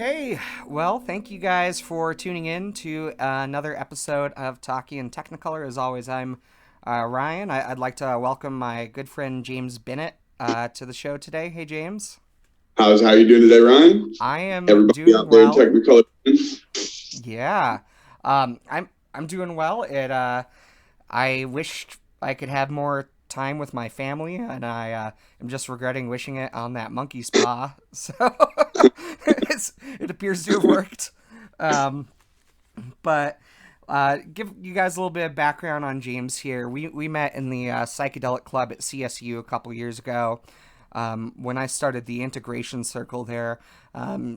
Okay, well, thank you guys for tuning in to another episode of Talkie in Technicolor. As always, I'm Ryan. I'd like to welcome my good friend James Bennett to the show today. Hey, James. How you doing today, Ryan? I am Everybody doing out there in well. Technicolor. Yeah, I'm doing well. I wished I could have more time with my family, and I am just regretting wishing it on that monkey spa. So it appears to have worked. Um, but give you guys a little bit of background on James here. We met in the Psychedelic Club at CSU a couple years ago. When I started the integration circle there,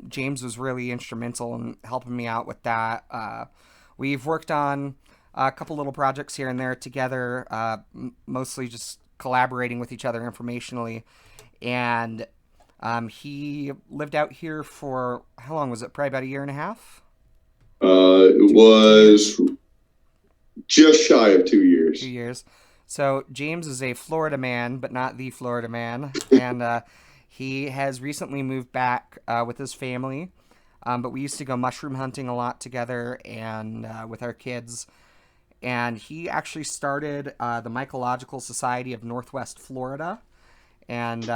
James was really instrumental in helping me out with that. We've worked on a couple little projects here and there together, mostly just collaborating with each other informationally. And he lived out here for, how long was it? Probably about a year and a half? It was just shy of 2 years. 2 years. So James is a Florida man, but not the Florida man. And he has recently moved back with his family. But we used to go mushroom hunting a lot together and with our kids. And he actually started the Mycological Society of Northwest Florida. And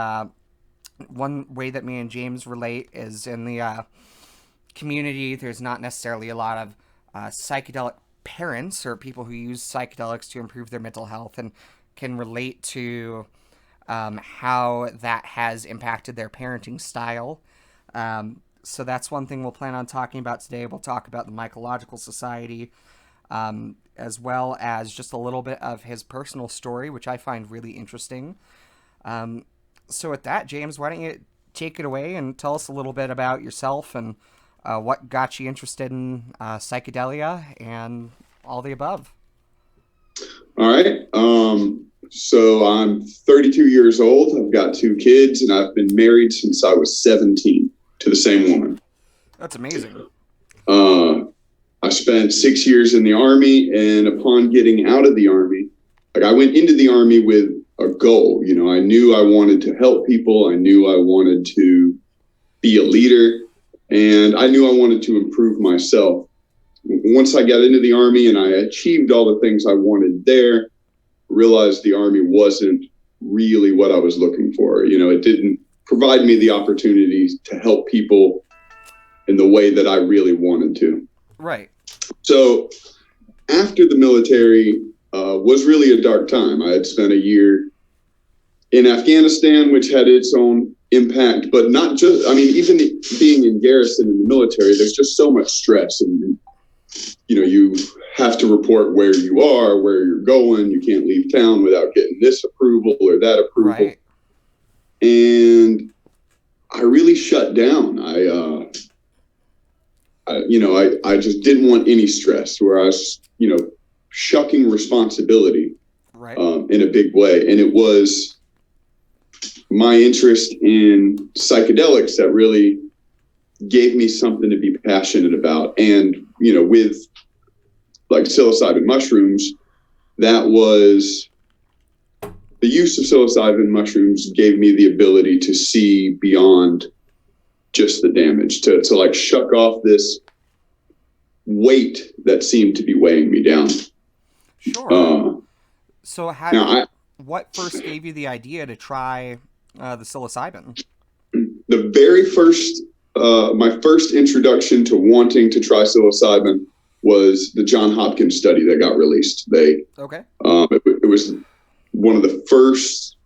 one way that me and James relate is in the community, there's not necessarily a lot of psychedelic parents or people who use psychedelics to improve their mental health and can relate to how that has impacted their parenting style. So that's one thing we'll plan on talking about today. We'll talk about the Mycological Society, as well as just a little bit of his personal story, which I find really interesting. So with that, James, why don't you take it away and tell us a little bit about yourself and what got you interested in psychedelia and all the above. All right. So I'm 32 years old. I've got 2 kids, and I've been married since I was 17 to the same woman. That's amazing. I spent 6 years in the Army, and upon getting out of the Army, I went into the Army with a goal. I knew I wanted to help people. I knew I wanted to be a leader, and I knew I wanted to improve myself. Once I got into the Army and I achieved all the things I wanted there, realized the Army wasn't really what I was looking for. It didn't provide me the opportunities to help people in the way that I really wanted to. Right. So after the military was really a dark time. I had spent a year in Afghanistan, which had its own impact, but not just, even being in garrison in the military, there's just so much stress, and you have to report where you are, where you're going. You can't leave town without getting this approval or that approval. Right. And I really shut down. I just didn't want any stress, where I was, shucking responsibility, right, in a big way. And it was my interest in psychedelics that really gave me something to be passionate about. And, with like psilocybin mushrooms, that was the use of psilocybin mushrooms gave me the ability to see beyond just the damage, to like shuck off this weight that seemed to be weighing me down. Sure. So what first gave you the idea to try the psilocybin? The very first, my first introduction to wanting to try psilocybin was the Johns Hopkins study that got released. Okay. It was one of the first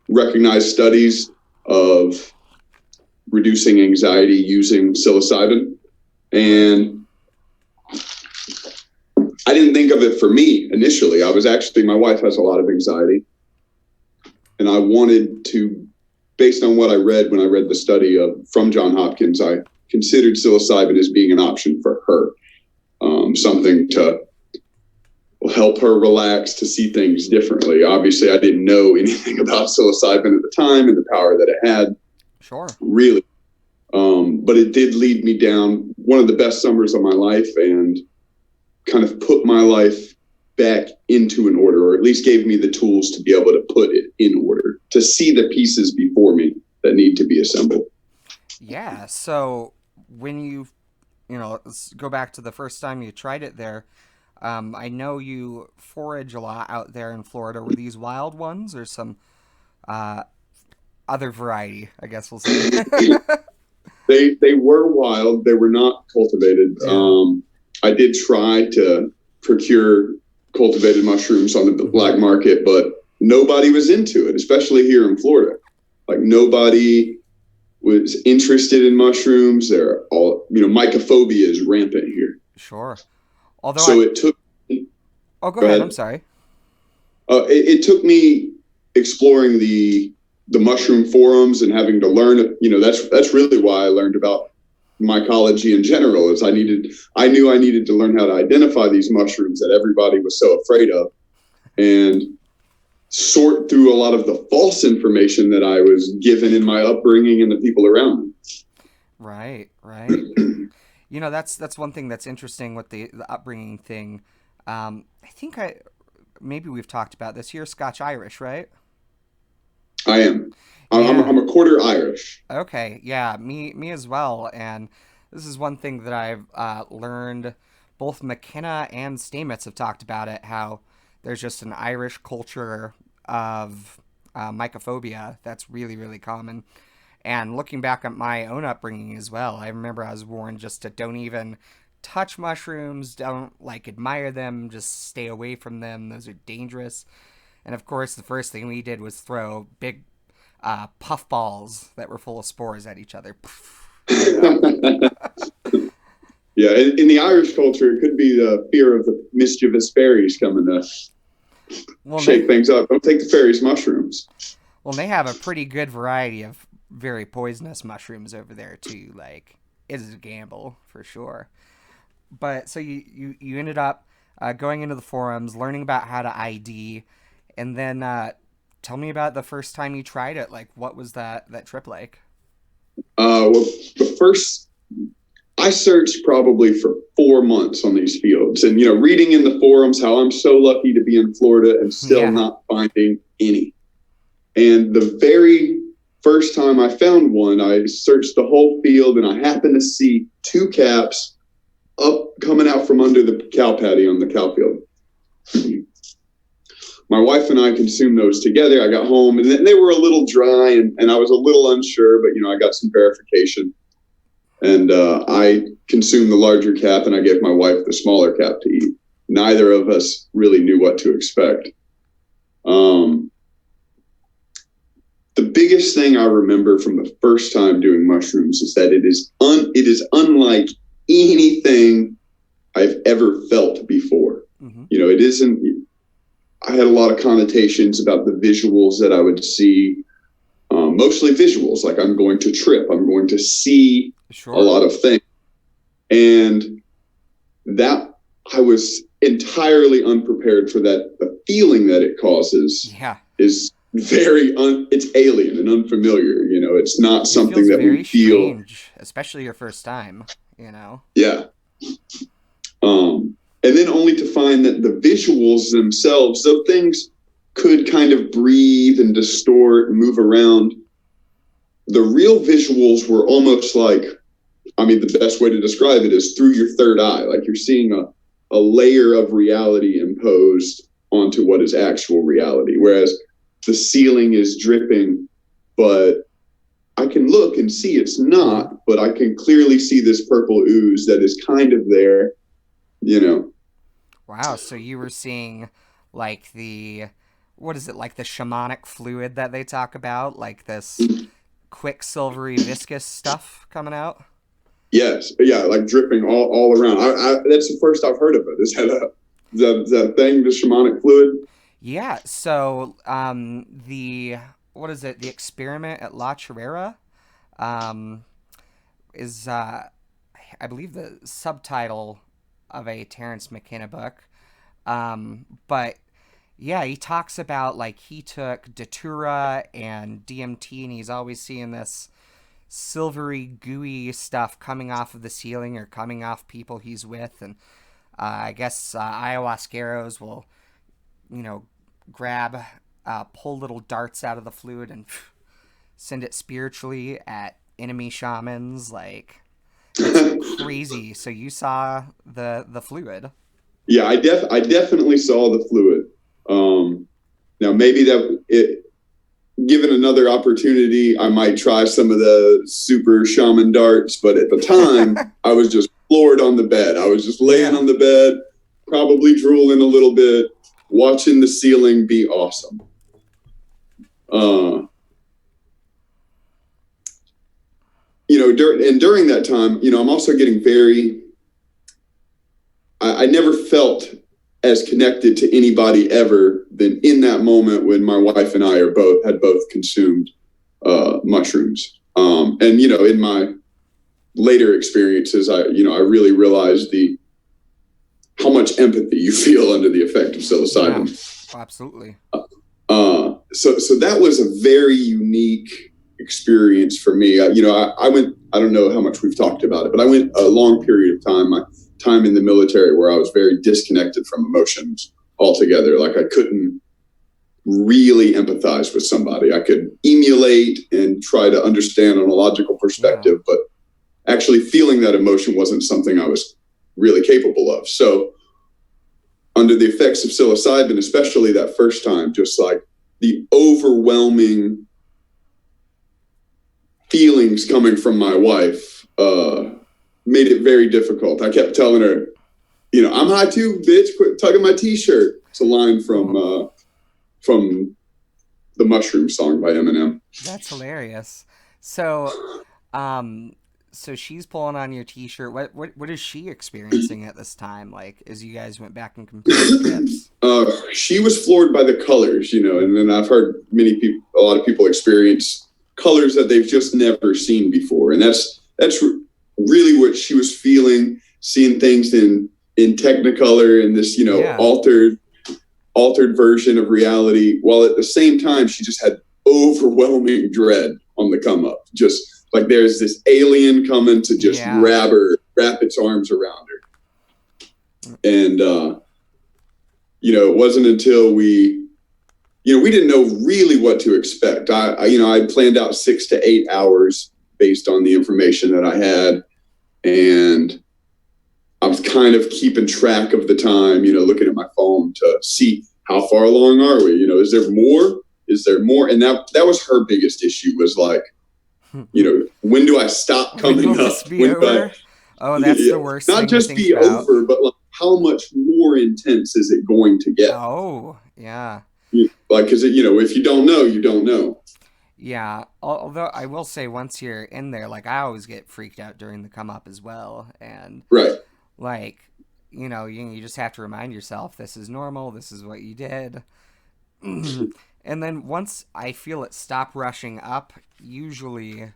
recognized studies of reducing anxiety using psilocybin. And I didn't think of it for me initially. My wife has a lot of anxiety. And I wanted to, based on what I read when I read the study from Johns Hopkins, I considered psilocybin as being an option for her. Something to help her relax, to see things differently. Obviously, I didn't know anything about psilocybin at the time and the power that it had. Sure. Really. But it did lead me down one of the best summers of my life and kind of put my life back into an order, or at least gave me the tools to be able to put it in order, to see the pieces before me that need to be assembled. Yeah. So when let's go back to the first time you tried it there. I know you forage a lot out there in Florida. Were these wild ones or some uh, other variety? I guess we'll say. They were wild. They were not cultivated. Yeah. I did try to procure cultivated mushrooms on the Mm-hmm. black market, but nobody was into it, especially here in Florida. Like nobody was interested in mushrooms. They're all, mycophobia is rampant here. Sure. Although So I, it took, oh, go go ahead. I'm ahead. sorry. It took me exploring the mushroom forums and having to learn. That's really why I learned about mycology in general. Is I knew I needed to learn how to identify these mushrooms that everybody was so afraid of, and sort through a lot of the false information that I was given in my upbringing and the people around Right. Right. me. That's one thing that's interesting with the upbringing thing. I think I maybe we've talked about this. You're Scotch Irish, right? I am. Yeah. I'm a quarter Irish. Okay. Yeah. Me as well. And this is one thing that I've learned. Both McKenna and Stamets have talked about it. How there's just an Irish culture of mycophobia that's really really common. And looking back at my own upbringing as well, I remember I was warned just to don't even touch mushrooms, don't like admire them, just stay away from them. Those are dangerous. And of course, the first thing we did was throw big puff balls that were full of spores at each other. You know? Yeah, in the Irish culture, it could be the fear of the mischievous fairies coming to Well, they shake things up. Don't take the fairies' mushrooms. well they have a pretty good variety of very poisonous mushrooms over there too. Like, it is a gamble for sure. But so you ended up going into the forums, learning about how to ID, and then tell me about the first time you tried it. Like, what was that trip like? Well, the first I searched probably for 4 months on these fields, and reading in the forums how I'm so lucky to be in Florida and still Yeah. not finding any. And the very first time I found one, I searched the whole field, and I happened to see two caps up coming out from under the cow patty on the cow field. My wife and I consumed those together. I got home and they were a little dry, and I was a little unsure, but I got some verification, and I consumed the larger cap and I gave my wife the smaller cap to eat. Neither of us really knew what to expect. Um, the biggest thing I remember from the first time doing mushrooms is that it is unlike anything I've ever felt before. Mm-hmm. It isn't. I had a lot of connotations about the visuals that I would see, mostly visuals, like I'm going to trip, I'm going to see a Sure. lot of things. And that I was entirely unprepared for that. The feeling that it causes Yeah. is it's alien and unfamiliar. It's not It something feels that we very feel. strange, especially your first time. You know. Yeah. And then only to find that the visuals themselves, though things could kind of breathe and distort and move around, the real visuals were almost like, the best way to describe it is through your third eye. Like you're seeing a layer of reality imposed onto what is actual reality. Whereas the ceiling is dripping, but I can look and see it's not, but I can clearly see this purple ooze that is kind of there, you know. Wow. So you were seeing like what is it, like the shamanic fluid that they talk about, like this quick silvery viscous stuff coming out? Yes, yeah, like dripping all around. That's the first I've heard of it. Is that thing, the shamanic fluid? Yeah. So the what is it? The experiment at La Chirera um, is I believe the subtitle of a Terrence McKenna book. But yeah, he talks about like he took Datura and DMT, and he's always seeing this silvery, gooey stuff coming off of the ceiling or coming off people he's with, and I guess ayahuasqueros will, you know, pull little darts out of the fluid and send it spiritually at enemy shamans. Like, it's crazy. So you saw the fluid. Yeah, I definitely saw the fluid. Now maybe given another opportunity, I might try some of the super shaman darts, but at the time I was just floored on the bed. I was just laying on the bed, probably drooling a little bit, watching the ceiling be awesome. During that time, I'm also getting I never felt as connected to anybody ever than in that moment when my wife and I had both consumed mushrooms. And in my later experiences, I really realized how much empathy you feel under the effect of psilocybin. Yeah, absolutely. So that was a very unique experience for me. I went, I don't know how much we've talked about it, but I went a long period of time, my time in the military, where I was very disconnected from emotions altogether. Like, I couldn't really empathize with somebody. I could emulate and try to understand on a logical perspective, but actually feeling that emotion wasn't something I was really capable of. So under the effects of psilocybin, especially that first time, just like the overwhelming feelings coming from my wife made it very difficult. I kept telling her, I'm high too, bitch, quit tugging my t-shirt. It's a line from the Mushroom song by Eminem. That's hilarious. So so she's pulling on your t-shirt. What is she experiencing at this time, like, as you guys went back and compared trips? She was floored by the colors, and then I've heard a lot of people experience colors that they've just never seen before. And that's really what she was feeling, seeing things in Technicolor, and this, altered version of reality, while at the same time she just had overwhelming dread on the come up. Just like there's this alien coming to just wrap its arms around her. And it wasn't until we didn't know really what to expect. I planned out 6 to 8 hours based on the information that I had, and I was kind of keeping track of the time, looking at my phone to see how far along are we. Is there more? Is there more? And that was her biggest issue, was like, when do I stop coming up? That's the worst. Not just be over, but like, how much more intense is it going to get? Oh, yeah. Like, because if you don't know, you don't know. Yeah, although I will say, once you're in there, like, I always get freaked out during the come up as well, and like, you just have to remind yourself, this is normal, this is what you did. And then once I feel it stop rushing up, usually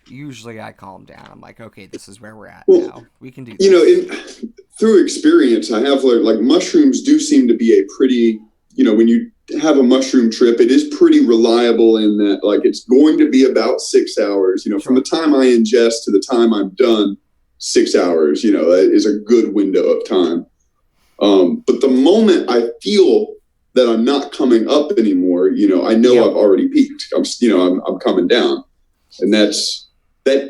I calm down. I'm like, okay, this is where we're at now. We can do this. Through experience, I have learned, like, mushrooms do seem to be a pretty, when you have a mushroom trip, it is pretty reliable in that, like, it's going to be about 6 hours, from the time I ingest to the time I'm done. 6 hours, that is a good window of time. But the moment I feel that I'm not coming up anymore, I know I've already peaked. I'm coming down, and that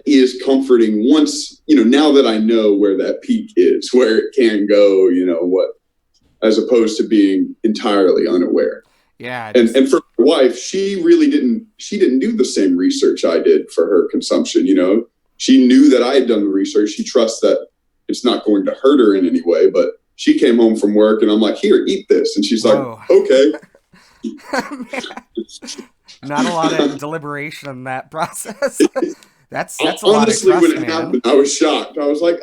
is comforting. Once, now that I know where that peak is, where it can go, as opposed to being entirely unaware. Yeah. And for my wife, she didn't do the same research I did for her consumption. She knew that I had done the research. She trusts that it's not going to hurt her in any way, but she came home from work and I'm like, here, eat this. And she's like, okay. Not a lot of deliberation in that process. That's a lot of trust, when it happened, I was shocked. I was like,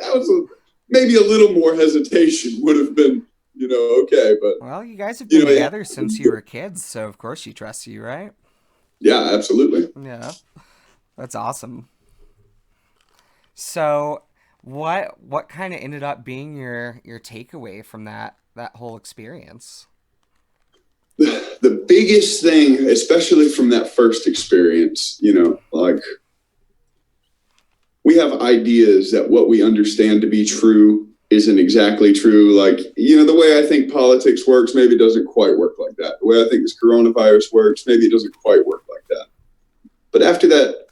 maybe a little more hesitation would have been, okay. But well, you guys have been together since you were kids, so of course she trusts you, right? Yeah, absolutely. Yeah, that's awesome. So, what kind of ended up being your takeaway from that whole experience? The biggest thing, especially from that first experience, like, we have ideas that what we understand to be true isn't exactly true. Like, the way I think politics works, maybe it doesn't quite work like that. The way I think this coronavirus works, maybe it doesn't quite work like that. But after that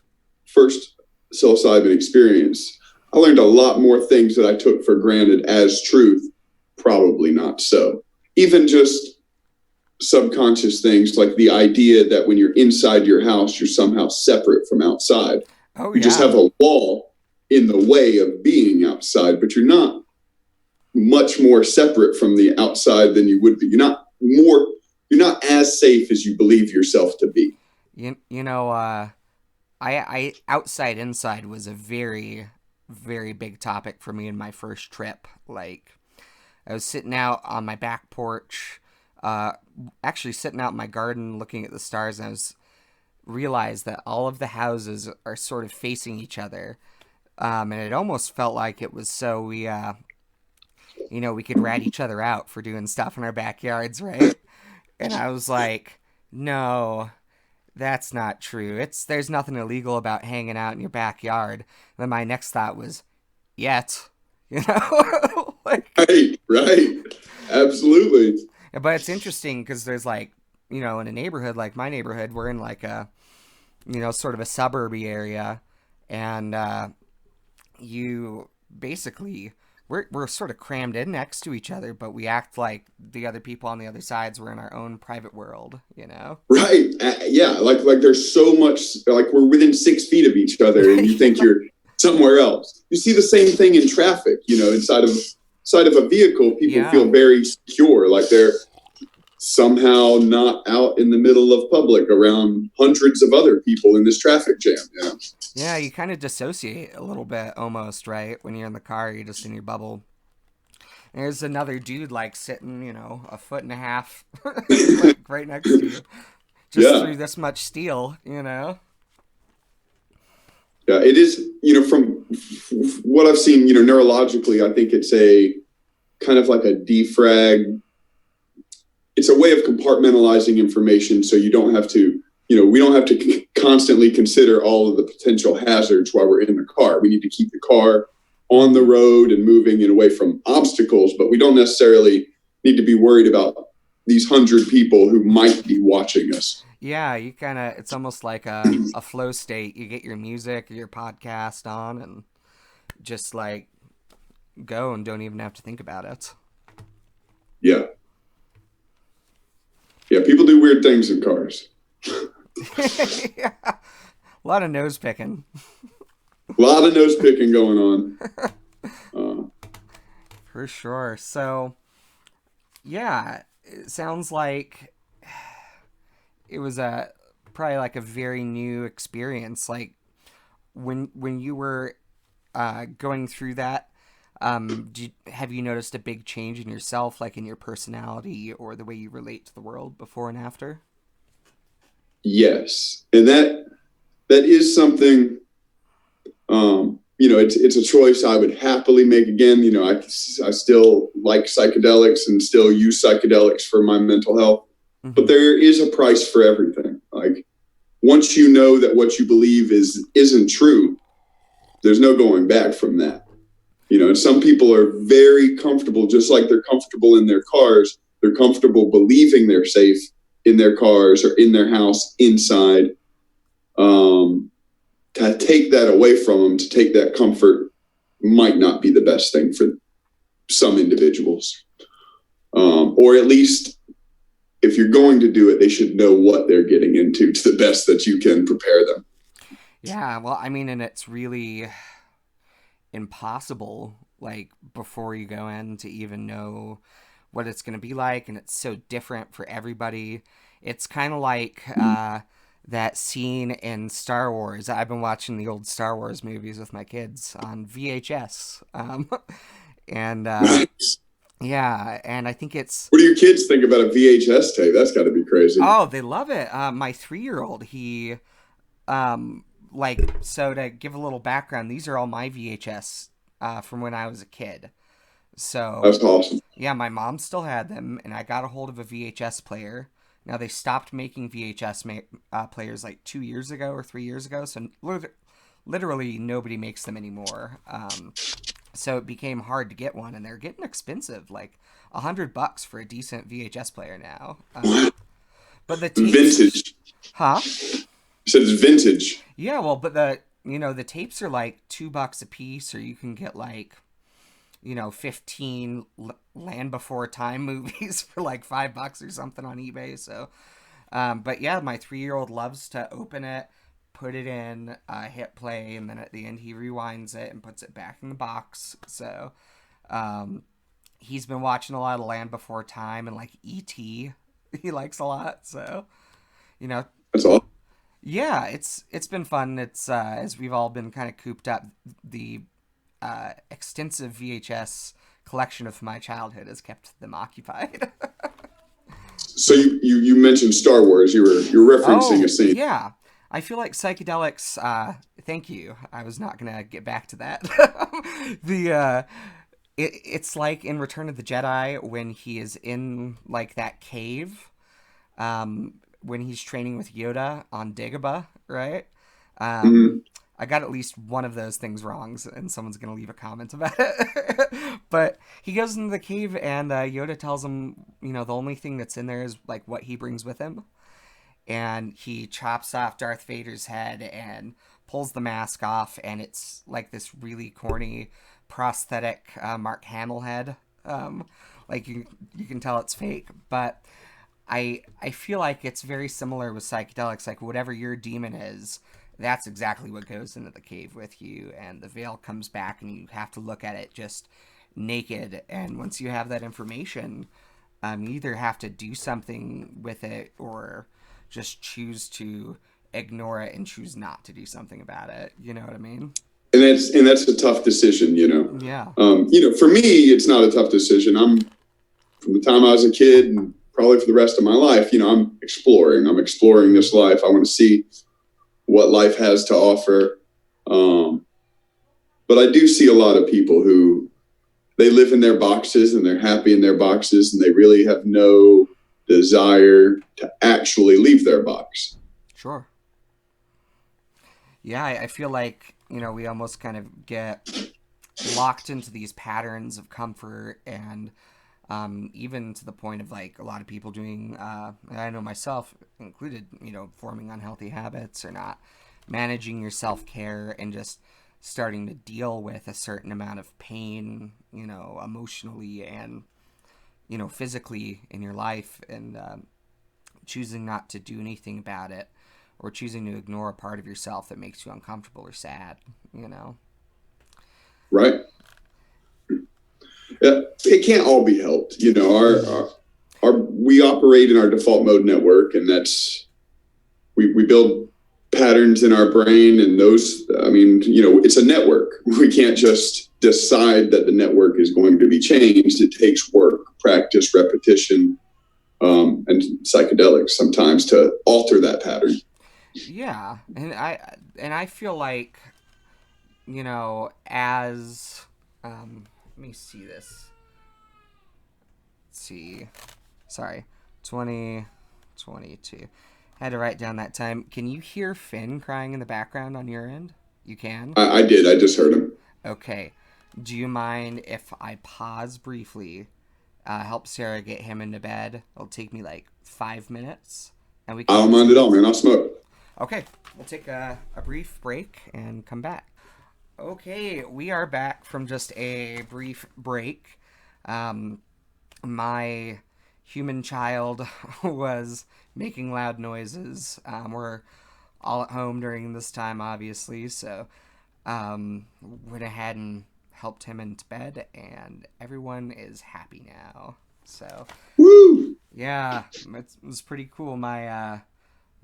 first psilocybin experience, I learned a lot more things that I took for granted as truth. Probably not so. Even just subconscious things like the idea that when you're inside your house, you're somehow separate from outside. Oh, You just yeah. have a wall in the way of being outside, but you're not much more separate from the outside than you would be. You're not as safe as you believe yourself to be. You know, I outside inside was a very, very big topic for me in my first trip. Like, I was sitting out on my back porch, actually sitting out in my garden looking at the stars, and I was realized that all of the houses are sort of facing each other. And it almost felt like it was so we could rat each other out for doing stuff in our backyards, right? And I was like, no, that's not true. There's nothing illegal about hanging out in your backyard. And then my next thought was, yet, like, Right. Absolutely. but it's interesting because there's like, in a neighborhood like my neighborhood, we're in like a, sort of a suburby area, and you basically we're sort of crammed in next to each other, but we act like the other people on the other sides were in our own private world. Right. Yeah. Like there's so much, like we're within 6 feet of each other and you think you're somewhere else. You see the same thing in traffic, inside of a vehicle, people feel very secure. Like they're somehow not out in the middle of public around hundreds of other people in this traffic jam. Yeah, you kind of dissociate a little bit almost, right? When you're in the car, you're just in your bubble. And there's another dude like sitting, a foot and a half like right next to you. Just through this much steel. Yeah, it is, from what I've seen, neurologically, I think it's a kind of like a defrag. It's a way of compartmentalizing information so you don't have to, we don't have to constantly consider all of the potential hazards while we're in the car. We need to keep the car on the road and moving and away from obstacles, but we don't necessarily need to be worried about these 100 people who might be watching us. Yeah, it's almost like a flow state. You get your music, your podcast on, and just like go and don't even have to think about it. Yeah. Yeah, people do weird things in cars. Yeah. A lot of nose picking. A lot of nose picking going on. For sure. So, yeah, it sounds like it was probably like a very new experience. Like when you were going through that, have you noticed a big change in yourself, like in your personality or the way you relate to the world before and after? Yes. And that is something, it's a choice I would happily make again. I still like psychedelics and still use psychedelics for my mental health, but there is a price for everything. Like once you know that what you believe isn't true, there's no going back from that. And some people are very comfortable, just like they're comfortable in their cars. They're comfortable believing they're safe in their cars or in their house inside. To take that away from them, to take that comfort might not be the best thing for some individuals. Or at least if you're going to do it, they should know what they're getting into to the best that you can prepare them. Yeah, well, I mean, and it's really impossible, like, before you go in to even know what it's going to be like, and it's so different for everybody. It's kind of like that scene in Star Wars. I've been watching the old Star Wars movies with my kids on VHS. And yeah, and I think it's... What do your kids think about a VHS tape? That's got to be crazy. Oh, they love it. My 3-year-old, he... so to give a little background, these are all my VHS from when I was a kid. So that's awesome. Yeah, my mom still had them, and I got a hold of a VHS player. Now, they stopped making VHS players like 2 years ago or 3 years ago, so literally nobody makes them anymore. So it became hard to get one, and they're getting expensive, like $100 for a decent VHS player now. But the tapes, vintage. Huh? You said it's vintage. Yeah, well, but the tapes are like $2 a piece, or you can get like, 15 Land Before Time movies for like $5 or something on eBay. So, but yeah, my 3-year-old loves to open it, put it in, hit play, and then at the end he rewinds it and puts it back in the box. So, he's been watching a lot of Land Before Time and like E.T. he likes a lot. So, That's all. yeah, it's been fun. It's as we've all been kind of cooped up, the extensive VHS collection of my childhood has kept them occupied. So you mentioned Star Wars. You're referencing a scene. Yeah. I feel like psychedelics. Thank you. I was not gonna get back to that. It's like in Return of the Jedi when he is in like that cave, when he's training with Yoda on Dagobah, right? Mm-hmm. I got at least one of those things wrong, and someone's going to leave a comment about it. But he goes into the cave, and Yoda tells him, the only thing that's in there is like what he brings with him. And he chops off Darth Vader's head and pulls the mask off, and it's like this really corny prosthetic Mark Hamill head. Like you can tell it's fake, but I feel like it's very similar with psychedelics. Like whatever your demon is, that's exactly what goes into the cave with you, and the veil comes back, and you have to look at it just naked. And once you have that information, you either have to do something with it or just choose to ignore it and choose not to do something about it. You know what I mean? And that's a tough decision, Yeah. For me, it's not a tough decision. From the time I was a kid and probably for the rest of my life, I'm exploring this life. I want to see what life has to offer. But I do see a lot of people who they live in their boxes and they're happy in their boxes, and they really have no desire to actually leave their box. Sure. Yeah, I feel like, we almost kind of get locked into these patterns of comfort, and even to the point of like a lot of people doing, I know myself included, forming unhealthy habits or not managing your self-care and just starting to deal with a certain amount of pain, emotionally and, physically in your life, and choosing not to do anything about it, or choosing to ignore a part of yourself that makes you uncomfortable or sad, Right. Yeah, it can't all be helped. Our we operate in our default mode network, and that's we build patterns in our brain, and those, it's a network. We can't just decide that the network is going to be changed. It takes work, practice, repetition, and psychedelics sometimes to alter that pattern. Yeah, and I feel like, as let me see this. Let's see. Sorry, 2022. Had to write down that time. Can you hear Finn crying in the background on your end? You can? I did. I just heard him. Okay. Do you mind if I pause briefly, help Sarah get him into bed? It'll take me like 5 minutes. And we can. I don't mind at all, man. I'll smoke. Okay. We'll take a brief break and come back. Okay. We are back from just a brief break. My human child was making loud noises. We're all at home during this time, obviously, so went ahead and helped him into bed, and everyone is happy now. So, woo! Yeah, it was pretty cool. My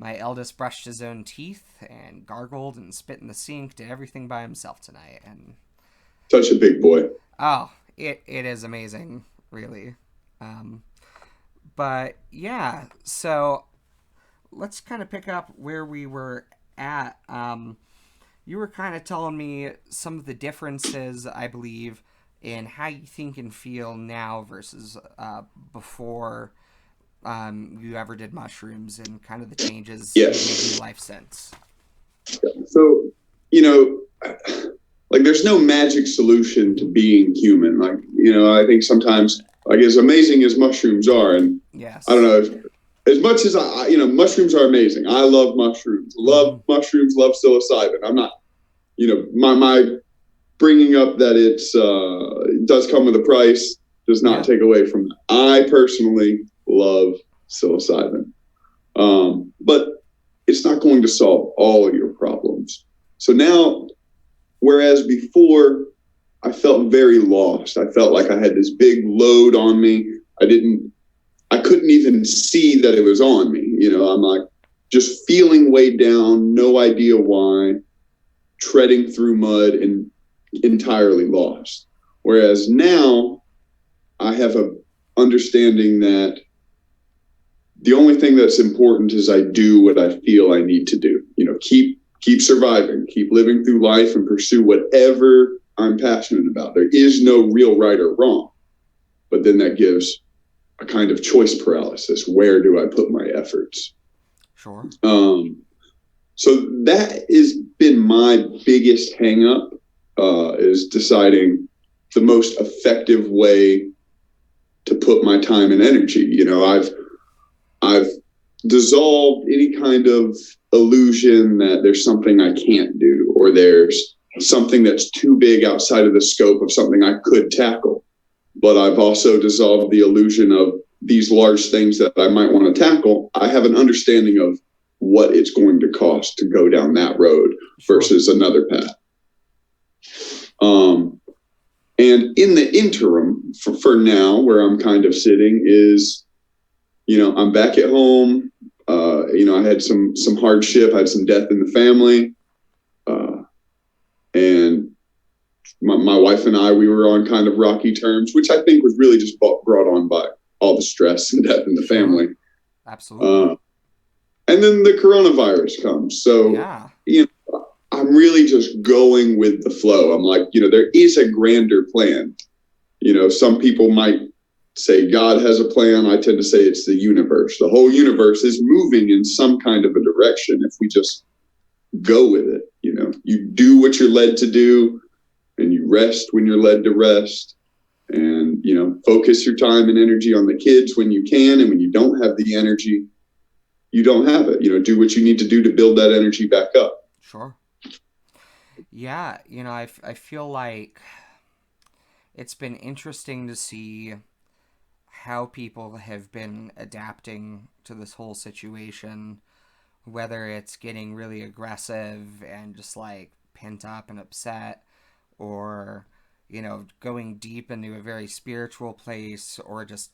eldest brushed his own teeth and gargled and spit in the sink, did everything by himself tonight, and such a big boy. Oh, it is amazing, really. But yeah, so let's kind of pick up where we were at. You were kind of telling me some of the differences, I believe, in how you think and feel now versus before you ever did mushrooms, and kind of the changes yes. in your life since. So, like there's no magic solution to being human. Like, I think sometimes, like as amazing as mushrooms are, and yes. I don't know, as much as mushrooms are amazing. I love mushrooms, mushrooms, love psilocybin. I'm not my bringing up that it does come with a price does not take away from that. I personally love psilocybin, but it's not going to solve all of your problems. So now, whereas before I felt very lost, I felt like I had this big load on me. I couldn't even see that it was on me. I'm like just feeling weighed down, no idea why, treading through mud and entirely lost. Whereas now I have a understanding that the only thing that's important is I do what I feel I need to do. Keep surviving, keep living through life, and pursue whatever I'm passionate about. There is no real right or wrong, but then that gives a kind of choice paralysis. Where do I put my efforts? Sure. So that has been my biggest hang up, is deciding the most effective way to put my time and energy. I've dissolved any kind of illusion that there's something I can't do, or there's something that's too big outside of the scope of something I could tackle. But I've also dissolved the illusion of these large things that I might want to tackle. I have an understanding of what it's going to cost to go down that road versus another path. And in the interim, for now, where I'm kind of sitting is, I'm back at home. I had some hardship, I had some death in the family. And my wife and I, we were on kind of rocky terms, which I think was really just brought on by all the stress and death in the family. Absolutely. And then the coronavirus comes. So, I'm really just going with the flow. I'm like, there is a grander plan. Some people might say God has a plan. I tend to say it's the universe. The whole universe is moving in some kind of a direction if we just go with it. You do what you're led to do, and you rest when you're led to rest, and focus your time and energy on the kids when you can, and when you don't have the energy, you don't have it. Do what you need to do to build that energy back up. Sure. Yeah, I feel like it's been interesting to see how people have been adapting to this whole situation, whether it's getting really aggressive and just like pent up and upset, or going deep into a very spiritual place, or just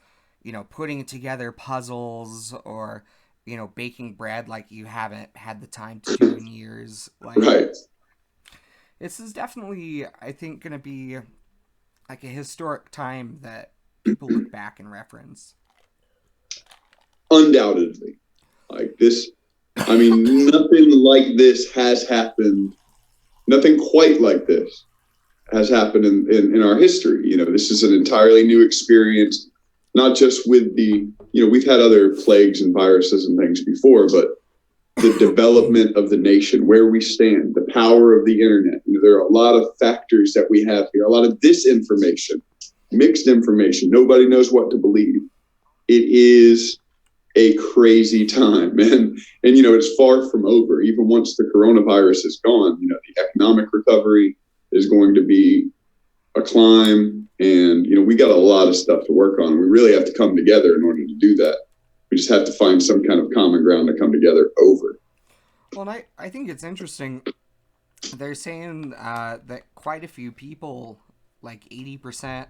putting together puzzles, or baking bread like you haven't had the time to do in years. Like, right. This is definitely, I think, going to be like a historic time that people look back and reference. Undoubtedly. Like this, nothing like this has happened. Nothing quite like this has happened in our history. This is an entirely new experience, not just with we've had other plagues and viruses and things before, but the development of the nation, where we stand, the power of the internet. There are a lot of factors that we have here, a lot of disinformation, mixed information. Nobody knows what to believe. It is a crazy time, and it's far from over. Even once the coronavirus is gone, the economic recovery is going to be a climb, and we got a lot of stuff to work on. We really have to come together in order to do that. We just have to find some kind of common ground to come together over. Well, and I think it's interesting. They're saying that quite a few people, like 80%,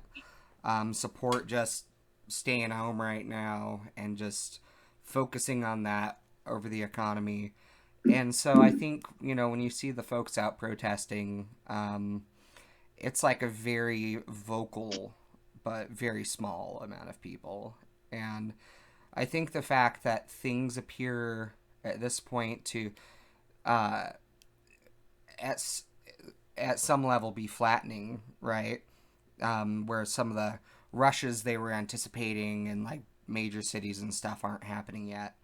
support just staying home right now and just focusing on that over the economy. And so I think, when you see the folks out protesting, it's like a very vocal but very small amount of people. And I think the fact that things appear at this point to at some level be flattening, right? Where some of the rushes they were anticipating in like major cities and stuff aren't happening yet.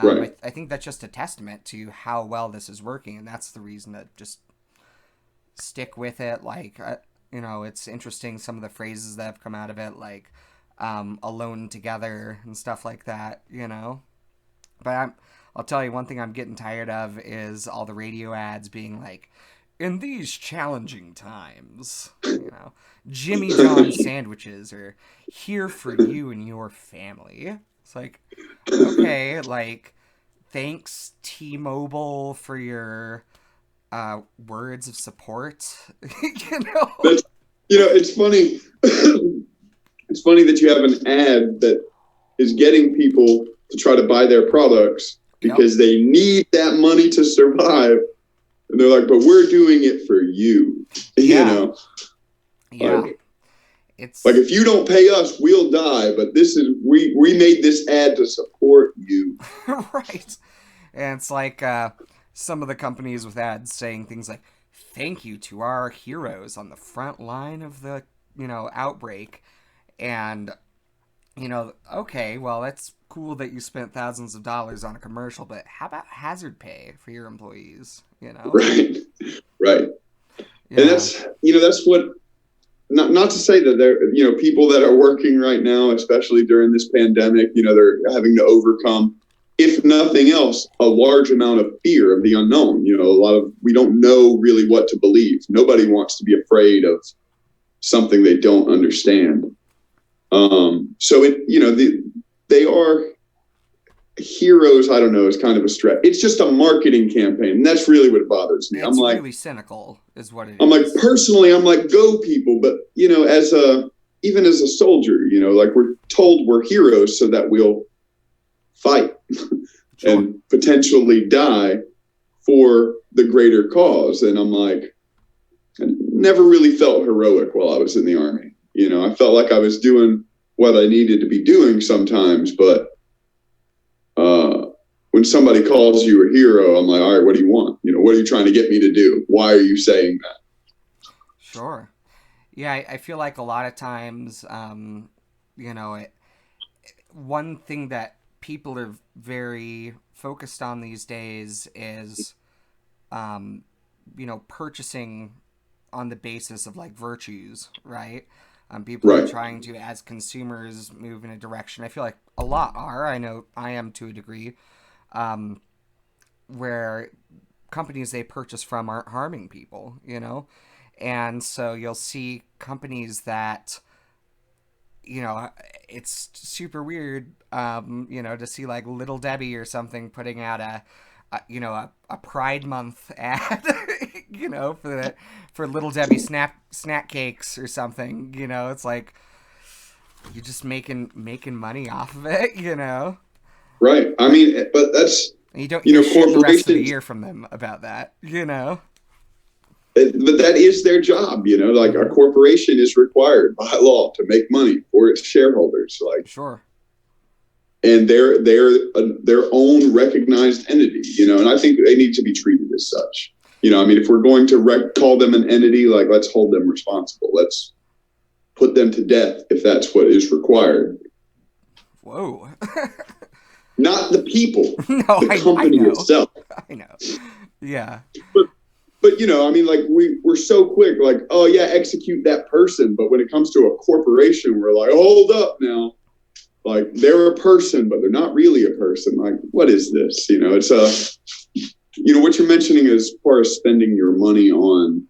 Right. I think that's just a testament to how well this is working, and that's the reason to just stick with it. Like, it's interesting some of the phrases that have come out of it, like alone together and stuff like that, But I'll tell you one thing I'm getting tired of is all the radio ads being like, in these challenging times, Jimmy John sandwiches are here for you and your family. It's like, okay, like, thanks T-Mobile for your words of support. That's, it's funny. It's funny that you have an ad that is getting people to try to buy their products because they need that money to survive. And they're like, but we're doing it for you. Yeah. It's like, if you don't pay us, we'll die. But we made this ad to support you. Right. And it's like some of the companies with ads saying things like, thank you to our heroes on the front line of the, outbreak. And, okay, well, that's cool that you spent thousands of dollars on a commercial, but how about hazard pay for your employees, Right. Yeah. And that's what, not to say that there, people that are working right now, especially during this pandemic, they're having to overcome, if nothing else, a large amount of fear of the unknown. We don't know really what to believe. Nobody wants to be afraid of something they don't understand. So they are heroes. I don't know, is kind of a stretch. It's just a marketing campaign. And that's really what bothers me. It's really cynical is what it is. I'm like, personally, I'm like, go people. But, even as a soldier, like, we're told we're heroes so that we'll fight and potentially die for the greater cause. And I'm like, I never really felt heroic while I was in the Army. I felt like I was doing what I needed to be doing sometimes, but when somebody calls you a hero, I'm like, all right, what do you want? What are you trying to get me to do? Why are you saying that? Sure. Yeah, I feel like a lot of times, one thing that people are very focused on these days is, purchasing on the basis of, like, virtues, right? People are trying to, as consumers, move in a direction. I feel like a lot are. I know I am to a degree, where companies they purchase from aren't harming people, And so you'll see companies that, it's super weird, to see, like, Little Debbie or something putting out a Pride Month ad, for Little Debbie snack cakes or something. It's like you're just making money off of it. Right. I mean, but that's, and you don't hear shit the rest of the year from them about that. But that is their job. Like, a corporation is required by law to make money for its shareholders. Like, sure. And they're their own recognized entity, and I think they need to be treated as such. If we're going to call them an entity, like, let's hold them responsible. Let's put them to death if that's what is required. Whoa. Not the people. No, the company itself. I know. Yeah. But like, we're so quick, like, oh yeah, execute that person. But when it comes to a corporation, we're like, hold up now. Like, they're a person, but they're not really a person. Like, what is this? It's what you're mentioning as far as spending your money on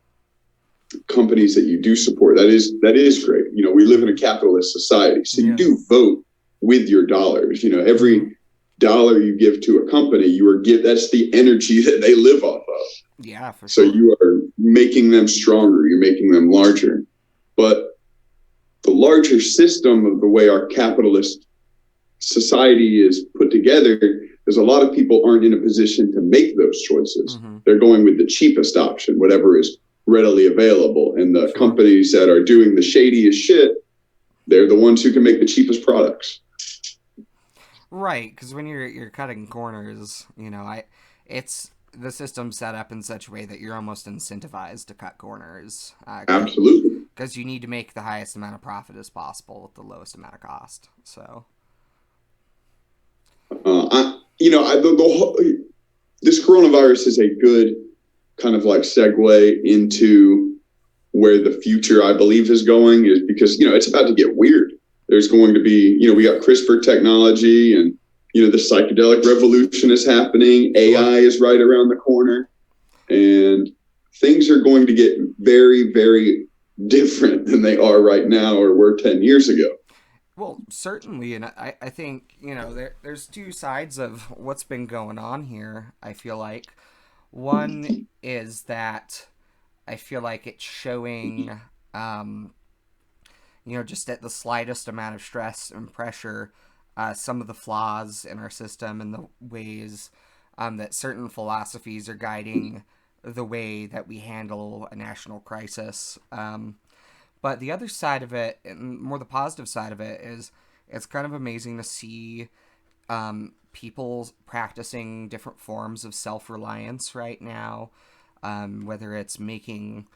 companies that you do support. That is great. We live in a capitalist society, so you do vote with your dollars. Every dollar you give to a company, that's the energy that they live off of. Yeah, for sure. So you are making them stronger. You're making them larger. But the larger system of the way our capitalist society is put together, there's a lot of people aren't in a position to make those choices. Mm-hmm. They're going with the cheapest option, whatever is readily available. And the companies that are doing the shadiest shit, they're the ones who can make the cheapest products. Right, because when you're cutting corners, it's the system's set up in such a way that you're almost incentivized to cut corners. Absolutely. Because you need to make the highest amount of profit as possible with the lowest amount of cost. So, this coronavirus is a good kind of like segue into where the future, I believe, is going, is because, it's about to get weird. There's going to be, we got CRISPR technology, and, the psychedelic revolution is happening. AI is right around the corner. And things are going to get very, very different than they are right now or were 10 years ago. Well, certainly, and I think, there's two sides of what's been going on here, I feel like. One is that I feel like it's showing, just at the slightest amount of stress and pressure, some of the flaws in our system and the ways that certain philosophies are guiding the way that we handle a national crisis. But the other side of it, and more the positive side of it, is it's kind of amazing to see people practicing different forms of self-reliance right now, whether it's making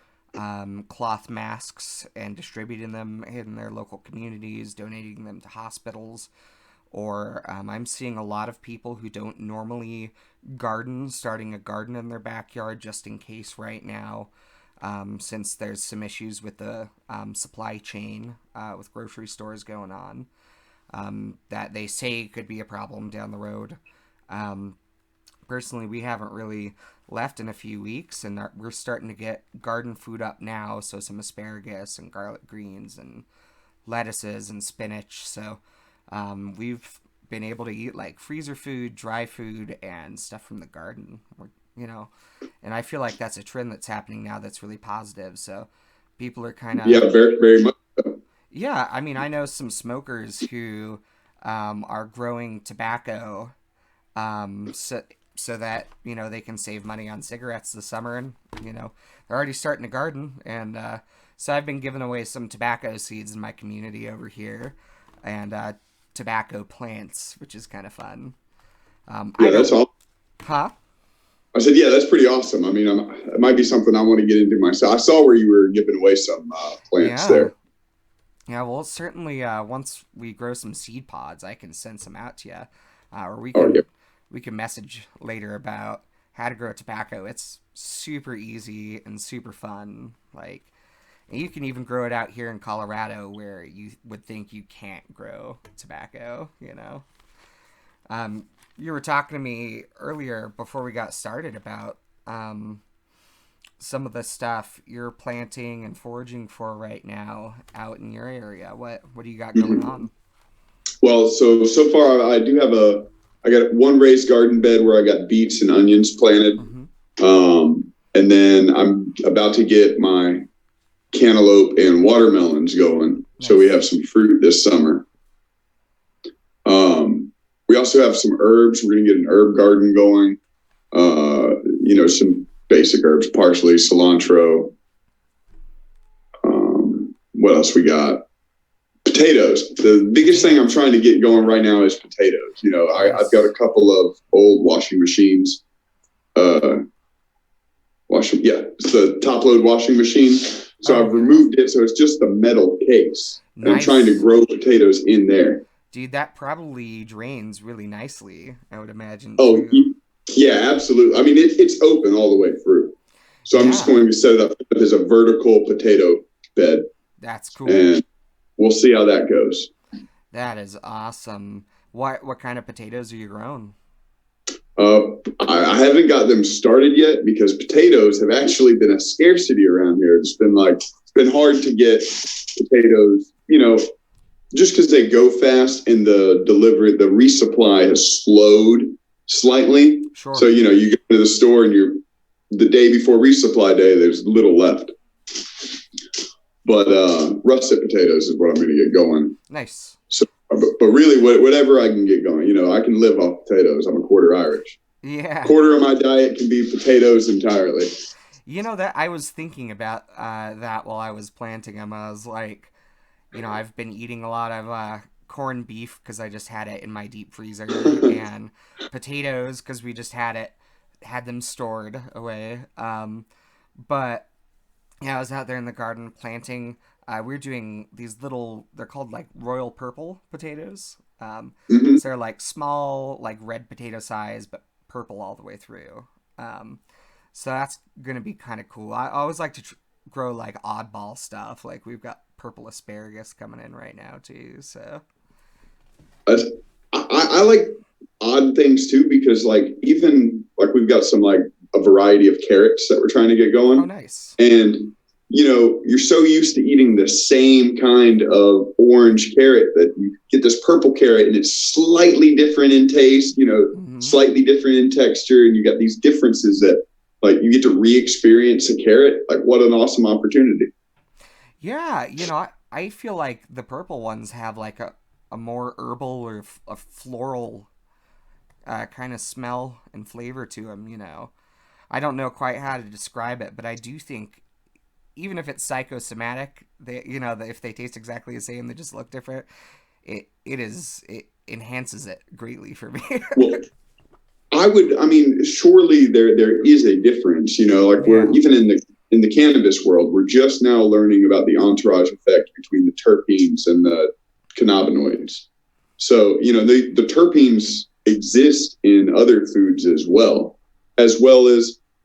cloth masks and distributing them in their local communities, donating them to hospitals, or I'm seeing a lot of people who don't normally garden, starting a garden in their backyard just in case right now, since there's some issues with the supply chain with grocery stores going on, that they say could be a problem down the road. Personally, we haven't really left in a few weeks, and we're starting to get garden food up now, so some asparagus and garlic greens and lettuces and spinach. So we've been able to eat like freezer food, dry food, and stuff from the garden. And I feel like that's a trend that's happening now that's really positive. So people are kind of, Yeah, very, very much so. yeah. I mean, I know some smokers who are growing tobacco, so that they can save money on cigarettes this summer, and they're already starting to garden, and so I've been giving away some tobacco seeds in my community over here, and tobacco plants, which is kind of fun. Yeah, that's all. Huh? I said, yeah, that's pretty awesome. I mean, it might be something I want to get into myself. I saw where you were giving away some plants Yeah. there. Yeah, well, certainly once we grow some seed pods, I can send some out to you, or Oh, yeah. we can message later about how to grow tobacco. It's super easy and super fun. Like, and you can even grow it out here in Colorado, where you would think you can't grow tobacco. You were talking to me earlier before we got started about some of the stuff you're planting and foraging for right now out in your area. What do you got going on? Well, so far I got one raised garden bed where I got beets and onions planted. Mm-hmm. And then I'm about to get my cantaloupe and watermelons going. Nice. So we have some fruit this summer. We also have some herbs. We're going to get an herb garden going. Some basic herbs, parsley, cilantro. What else we got? Potatoes. The biggest thing I'm trying to get going right now is potatoes. I've got a couple of old washing machines. It's the top load washing machine. So I've removed it. So it's just the metal case. Nice. And I'm trying to grow potatoes in there. Dude, that probably drains really nicely, I would imagine. Oh, too. Yeah, absolutely. I mean, it's open all the way through. So I'm just going to set it up as a vertical potato bed. That's cool. And we'll see how that goes. That is awesome. What kind of potatoes are you growing? I haven't got them started yet because potatoes have actually been a scarcity around here. It's been hard to get potatoes, just because they go fast and the resupply has slowed slightly. Sure. So, you go to the store and the day before resupply day, there's little left. But russet potatoes is what I'm going to get going. Nice. So, but really, whatever I can get going, I can live off potatoes. I'm a quarter Irish. Yeah. Quarter of my diet can be potatoes entirely. That I was thinking about that while I was planting them. I was like, I've been eating a lot of corned beef because I just had it in my deep freezer, and potatoes because we just had them stored away. But I was out there in the garden planting. We're doing these they're called like royal purple potatoes. So they're like small, like red potato size, but purple all the way through. So that's going to be kind of cool. I always like to grow like oddball stuff. Like we've got purple asparagus coming in right now too. So I like odd things too, because like even like we've got some like a variety of carrots that we're trying to get Oh, going. nice. And, you're so used to eating the same kind of orange carrot that you get this purple carrot and it's slightly different in taste, Hmm. slightly different in texture. And you got these differences that like you get to re-experience a carrot. Like what an awesome opportunity. Yeah, I feel like the purple ones have like a more herbal or a floral kind of smell and flavor to them. I don't know quite how to describe it, but I do think even if it's psychosomatic, if they taste exactly the same, they just look different. It enhances it greatly for me. Well, I mean, surely there is a difference, like we're Yeah. even in the cannabis world, we're just now learning about the entourage effect between the terpenes and the cannabinoids. So, the terpenes exist in other foods as well as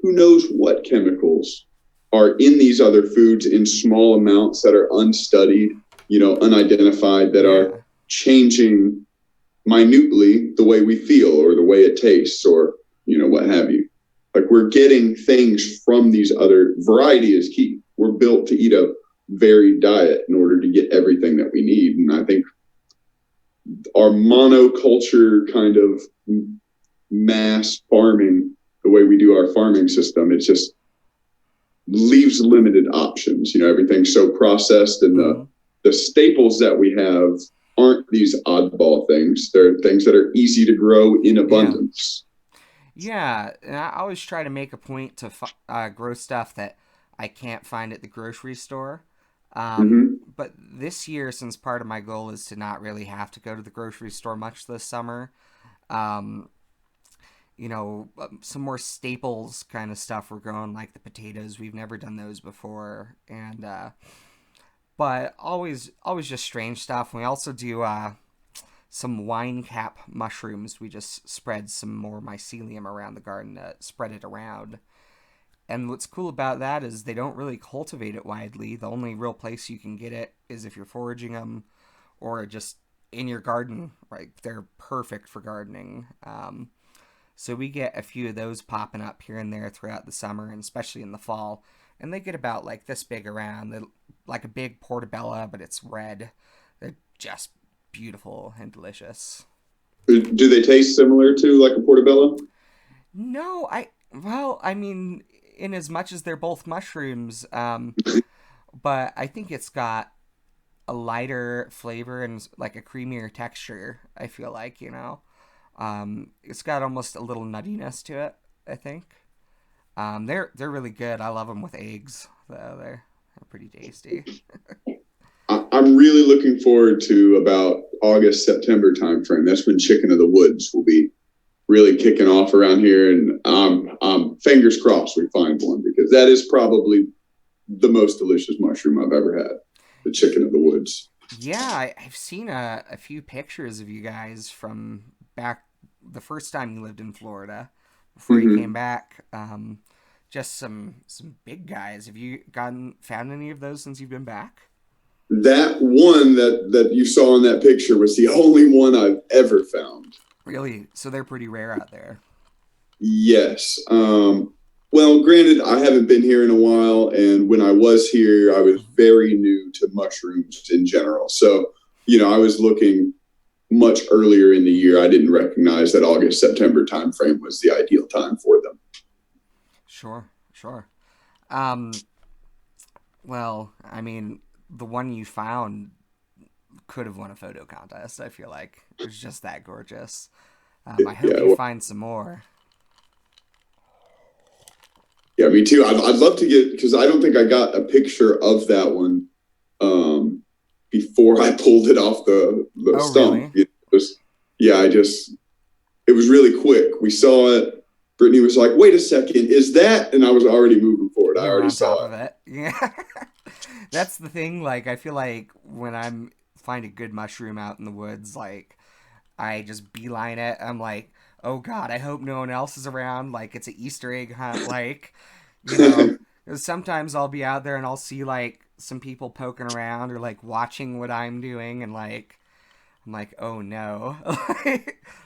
who knows what chemicals are in these other foods in small amounts that are unstudied, unidentified, that are Yeah. changing minutely the way we feel or the way it tastes or what have you. Like we're getting things from these other. Variety is key. We're built to eat a varied diet in order to get everything that we need. And I think our monoculture kind of mass farming, the way we do our farming system, it just leaves limited options. Everything's so processed, and Hmm. the staples that we have aren't these oddball things. They're things that are easy to grow in Yeah. abundance. Yeah, and I always try to make a point to grow stuff that I can't find at the grocery store. Mm-hmm. But this year, since part of my goal is to not really have to go to the grocery store much this summer, um, some more staples kind of stuff we're growing, like the potatoes. We've never done those before, and but always just strange stuff. We also do some wine cap mushrooms. We just spread some more mycelium around the garden to spread it around. And what's cool about that is they don't really cultivate it widely. The only real place you can get it is if you're foraging them or just in your garden. Right, they're perfect for gardening. So we get a few of those popping up here and there throughout the summer, and especially in the fall. And they get about like this big around. They're like a big portobello, but it's red. They're just beautiful and delicious. Do they taste similar to like a portobello? No, I mean, in as much as they're both mushrooms, but I think it's got a lighter flavor and like a creamier texture. I feel like it's got almost a little nuttiness to it. I think they're really good. I love them with eggs. Though they're pretty tasty. I'm really looking forward to about August, September timeframe. That's when Chicken of the Woods will be really kicking off around here, and fingers crossed we find one because that is probably the most delicious mushroom I've ever had. The Chicken of the Woods. Yeah, I've seen a few pictures of you guys from back the first time you lived in Florida before you came Mm-hmm. back. Just some big guys. Have you gotten found any of those since you've been back? That one that you saw in that picture was the only one I've ever found. Really? So they're pretty rare out there. Yes. Well, granted, I haven't been here in a while, and when I was here, I was very new to mushrooms in general. So, I was looking much earlier in the year. I didn't recognize that August September timeframe was the ideal time for them. Sure, sure. Um, well, I mean, the one you found could have won a photo contest. I feel like it was just that gorgeous. I hope Yeah, you well, find some more. yeah, me too. I'd love to get because I don't think I got a picture of that one before I pulled it off the Oh, stump. really? It was, yeah, it was really quick. We saw it. Brittany was like, "Wait a second, is that?" And I was already moving forward. I You were already on top saw of it. it. Yeah. That's the thing. Like, I feel like when I'm find a good mushroom out in the woods, like I just beeline it. I'm like, oh god, I hope no one else is around. Like it's an Easter egg hunt. Like, you know, 'cause sometimes I'll be out there and I'll see like some people poking around or like watching what I'm doing, and like I'm like, oh no.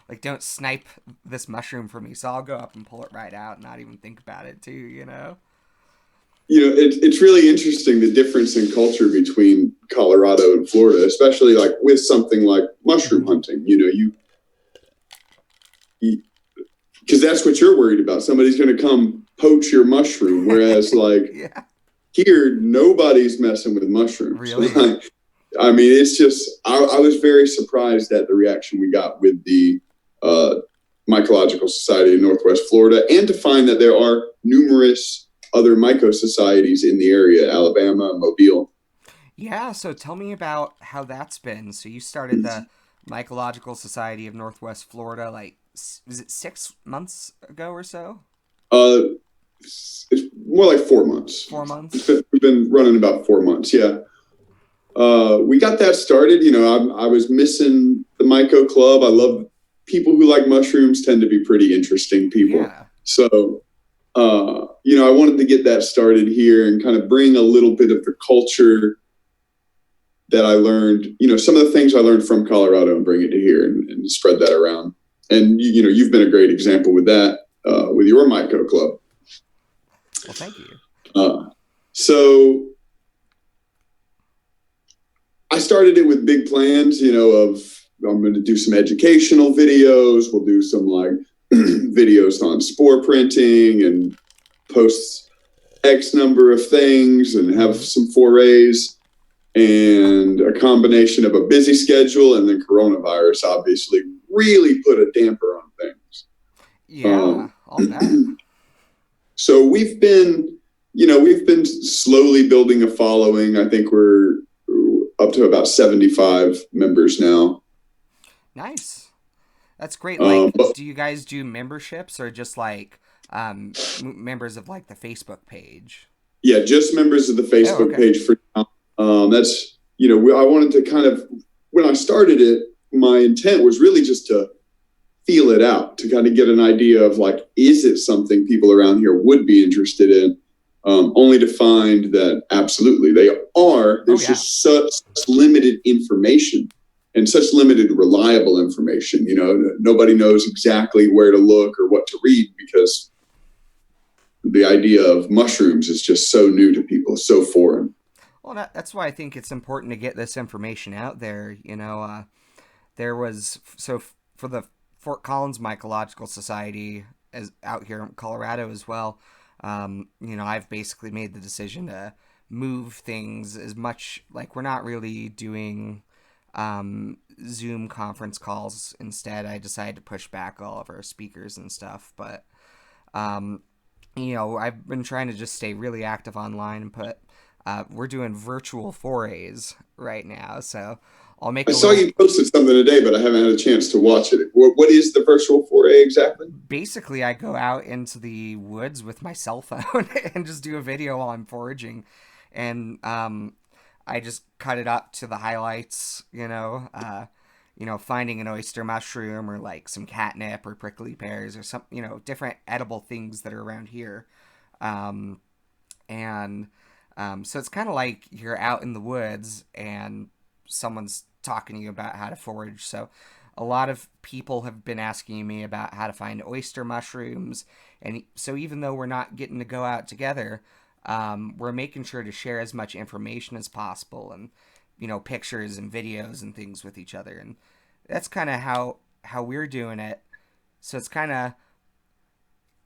Like, don't snipe this mushroom for me. So I'll go up and pull it right out and not even think about it too, you know? It's really interesting, the difference in culture between Colorado and Florida, especially like with something like mushroom hunting. Because that's what you're worried about. Somebody's going to come poach your mushroom, whereas like Yeah. here, nobody's messing with mushrooms. Really? I mean, it's just, I was very surprised at the reaction we got with the Mycological Society in Northwest Florida, and to find that there are numerous other myco societies in the area, Alabama, Mobile. Yeah, so tell me about how that's been. So you started the Mycological Society of Northwest Florida, like, was it 6 months ago or so? It's more like 4 months. 4 months? We've been running about 4 months, yeah. We got that started. I was missing the myco club. I love people who like mushrooms, tend to be pretty interesting people. Yeah. So, I wanted to get that started here and kind of bring a little bit of the culture that I learned, some of the things I learned from Colorado, and bring it to here and spread that around. And, you've been a great example with that, with your myco club. Well, thank you. So I started it with big plans, of I'm going to do some educational videos. We'll do some like videos on spore printing and post X number of things and have some forays, and a combination of a busy schedule and then coronavirus obviously really put a damper on things. Yeah, I'll bet. So we've been slowly building a following. I think we're up to about 75 members now. Nice. That's great. Like, do you guys do memberships or just like members of like the Facebook page? Yeah, just members of the Facebook page for now. That's, I wanted to kind of, when I started it, my intent was really just to feel it out, to kind of get an idea of like, is it something people around here would be interested in? Only to find that absolutely they are. There's just such limited information and such limited reliable information. Nobody knows exactly where to look or what to read, because the idea of mushrooms is just so new to people, so foreign. Well, that's why I think it's important to get this information out there. There was, so for the Fort Collins Mycological Society as out here in Colorado as well, I've basically made the decision to move things as much, like we're not really doing Zoom conference calls. Instead, I decided to push back all of our speakers and stuff. But, I've been trying to just stay really active online and we're doing virtual forays right now. So I saw you posted something today, but I haven't had a chance to watch it. What is the virtual foray exactly? Basically, I go out into the woods with my cell phone and just do a video while I'm foraging. And I just cut it up to the highlights, finding an oyster mushroom or like some catnip or prickly pears or some, different edible things that are around here. So it's kind of like you're out in the woods and someone's talking to you about how to forage. So a lot of people have been asking me about how to find oyster mushrooms. And so even though we're not getting to go out together, we're making sure to share as much information as possible and, pictures and videos and things with each other. And that's kind of how we're doing it. So it's kind of,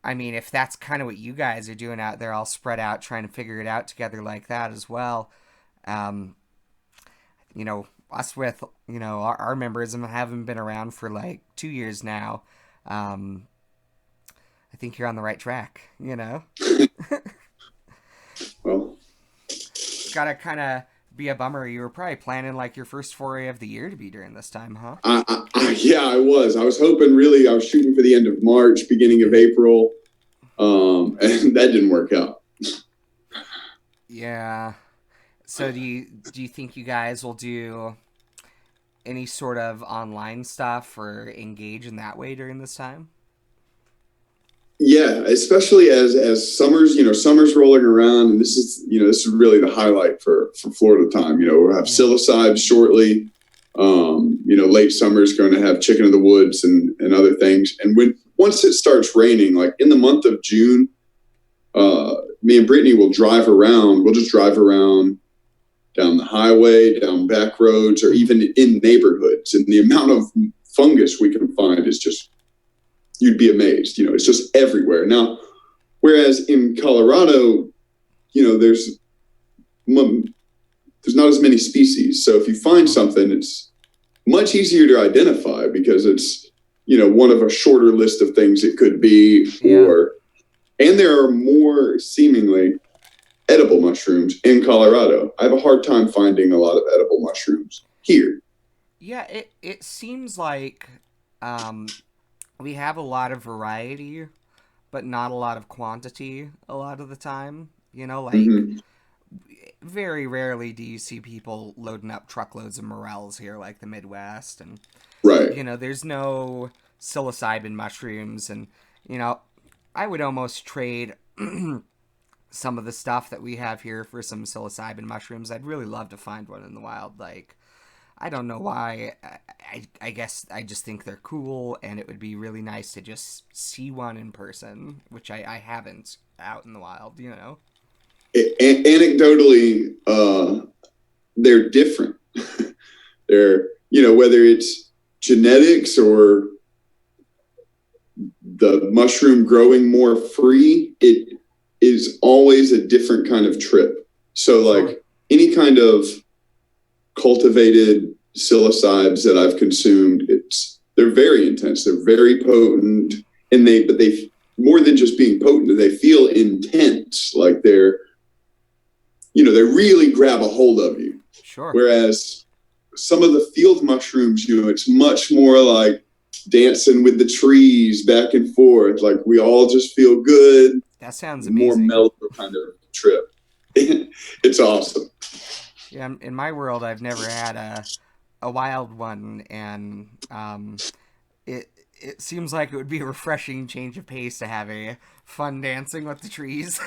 if that's kind of what you guys are doing out there, all spread out, trying to figure it out together like that as well. Us with, our members haven't been around for like 2 years now. I think you're on the right track, Well, it's gotta kind of be a bummer. You were probably planning like your first foray of the year to be during this time, huh? Yeah, I was. I was hoping, really, I was shooting for the end of March, beginning of April. And that didn't work out. Yeah. So do you think you guys will do any sort of online stuff or engage in that way during this time? Yeah, especially as summer's rolling around, and this is really the highlight for Florida time. We'll have psilocybes shortly. late summer is going to have chicken of the woods and other things. And once it starts raining, like in the month of June, me and Brittany will drive around. We'll just drive around down the highway, down back roads, or even in neighborhoods. And the amount of fungus we can find is just, you'd be amazed. It's just everywhere. Now, whereas in Colorado, there's not as many species. So if you find something, it's much easier to identify because it's, one of a shorter list of things it could be. And there are more seemingly edible mushrooms in Colorado. I have a hard time finding a lot of edible mushrooms here. Yeah, it seems like we have a lot of variety, but not a lot of quantity a lot of the time. Very rarely do you see people loading up truckloads of morels here like the Midwest. And, right. There's no psilocybin mushrooms. And, I would almost trade some of the stuff that we have here for some psilocybin mushrooms. I'd really love to find one in the wild. Like, I don't know why. I guess I just think they're cool, and it would be really nice to just see one in person, which I haven't out in the wild, Anecdotally, they're different. They're, whether it's genetics or the mushroom growing more free, it is always a different kind of trip. So like any kind of cultivated psilocybes that I've consumed, they're very intense. They're very potent, and but they more than just being potent, they feel intense. Like they really grab a hold of you. Sure. Whereas some of the field mushrooms, it's much more like dancing with the trees back and forth. Like we all just feel good. That sounds amazing. More mellow kind of trip. It's awesome. Yeah, in my world, I've never had a wild one, and it seems like it would be a refreshing change of pace to have a fun dancing with the trees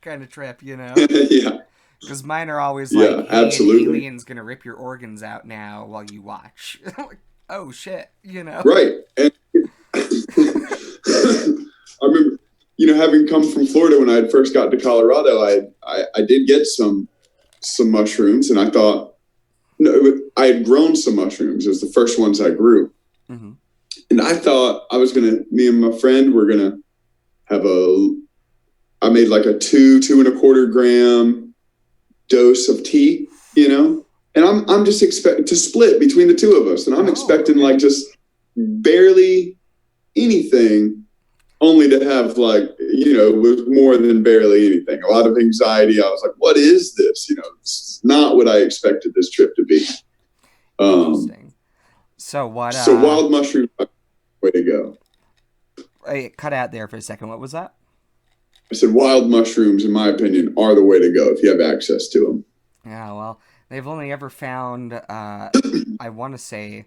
kind of trip, Yeah. Because mine are always like, hey, absolutely. an alien's gonna rip your organs out now while you watch. Like, oh shit, Right. And I remember, having come from Florida when I had first got to Colorado, I did get some mushrooms, and I thought, I had grown some mushrooms. It was the first ones I grew. Mm-hmm. And I thought me and my friend were going to have I made like a 2.25 gram dose of tea, and I'm just expecting to split between the two of us. And I'm expecting like just barely anything, only to have like, with more than barely anything. A lot of anxiety. I was like, what is this? It's not what I expected this trip to be. Interesting. So what? So wild mushrooms, way to go. It cut out there for a second. What was that? I said wild mushrooms, in my opinion, are the way to go if you have access to them. Yeah, well, they've only ever found, I want to say,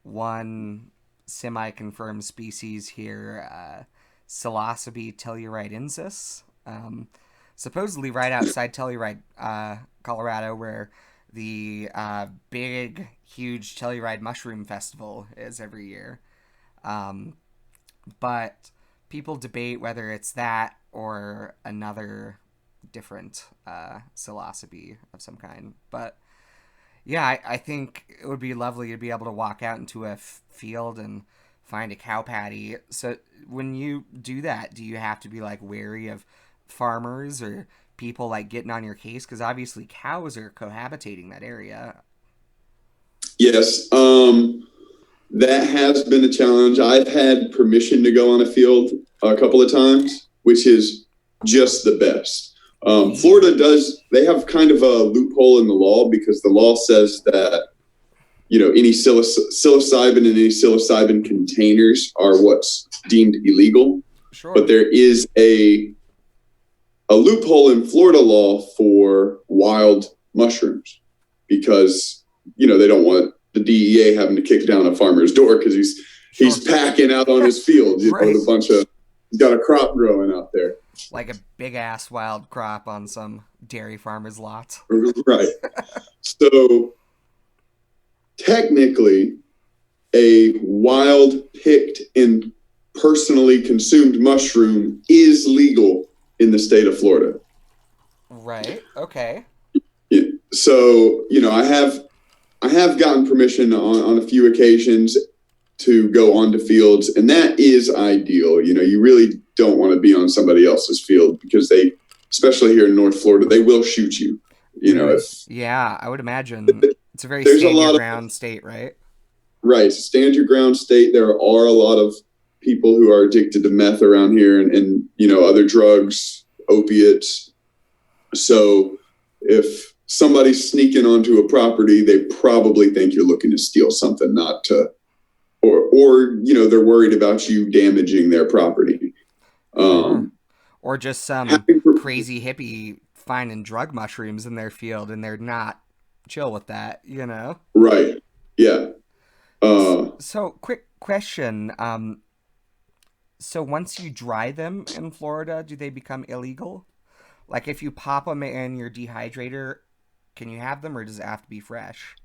one semi-confirmed species here, Psilocybe telluridensis, supposedly right outside Telluride, Colorado, where the big, huge Telluride Mushroom Festival is every year. But people debate whether it's that or another different psilocybe of some kind. But yeah, I think it would be lovely to be able to walk out into a field and find a cow patty. So when you do that, do you have to be like wary of farmers or people like getting on your case? Because obviously cows are cohabitating that area. Yes, that has been a challenge. I've had permission to go on a field a couple of times, which is just the best. Florida they have kind of a loophole in the law because the law says that, any psilocybin and any psilocybin containers are what's deemed illegal. Sure. But there is a loophole in Florida law for wild mushrooms because, they don't want the DEA having to kick down a farmer's door because he's packing out on his field, right. With he's got a crop growing out there. Like a big ass wild crop on some dairy farmer's lot. Right. So technically a wild picked and personally consumed mushroom is legal in the state of Florida. Right. Okay. Yeah. So, I have gotten permission on a few occasions to go onto fields, and that is ideal. You really don't want to be on somebody else's field because they, especially here in North Florida, they will shoot you. Really? If Yeah, I would imagine it's a very there's a stand your lot of ground state, right? right, stand your ground state. There are a lot of people who are addicted to meth around here, and other drugs, opiates. So if somebody's sneaking onto a property, they probably think you're looking to steal something, not to, or they're worried about you damaging their property. Sure. Um, Or just some having, crazy hippie finding drug mushrooms in their field and they're not chill with that, you know? right, yeah. So, quick question. So once you dry them in Florida, do they become illegal? Like if you pop them in your dehydrator, can you have them or does it have to be fresh?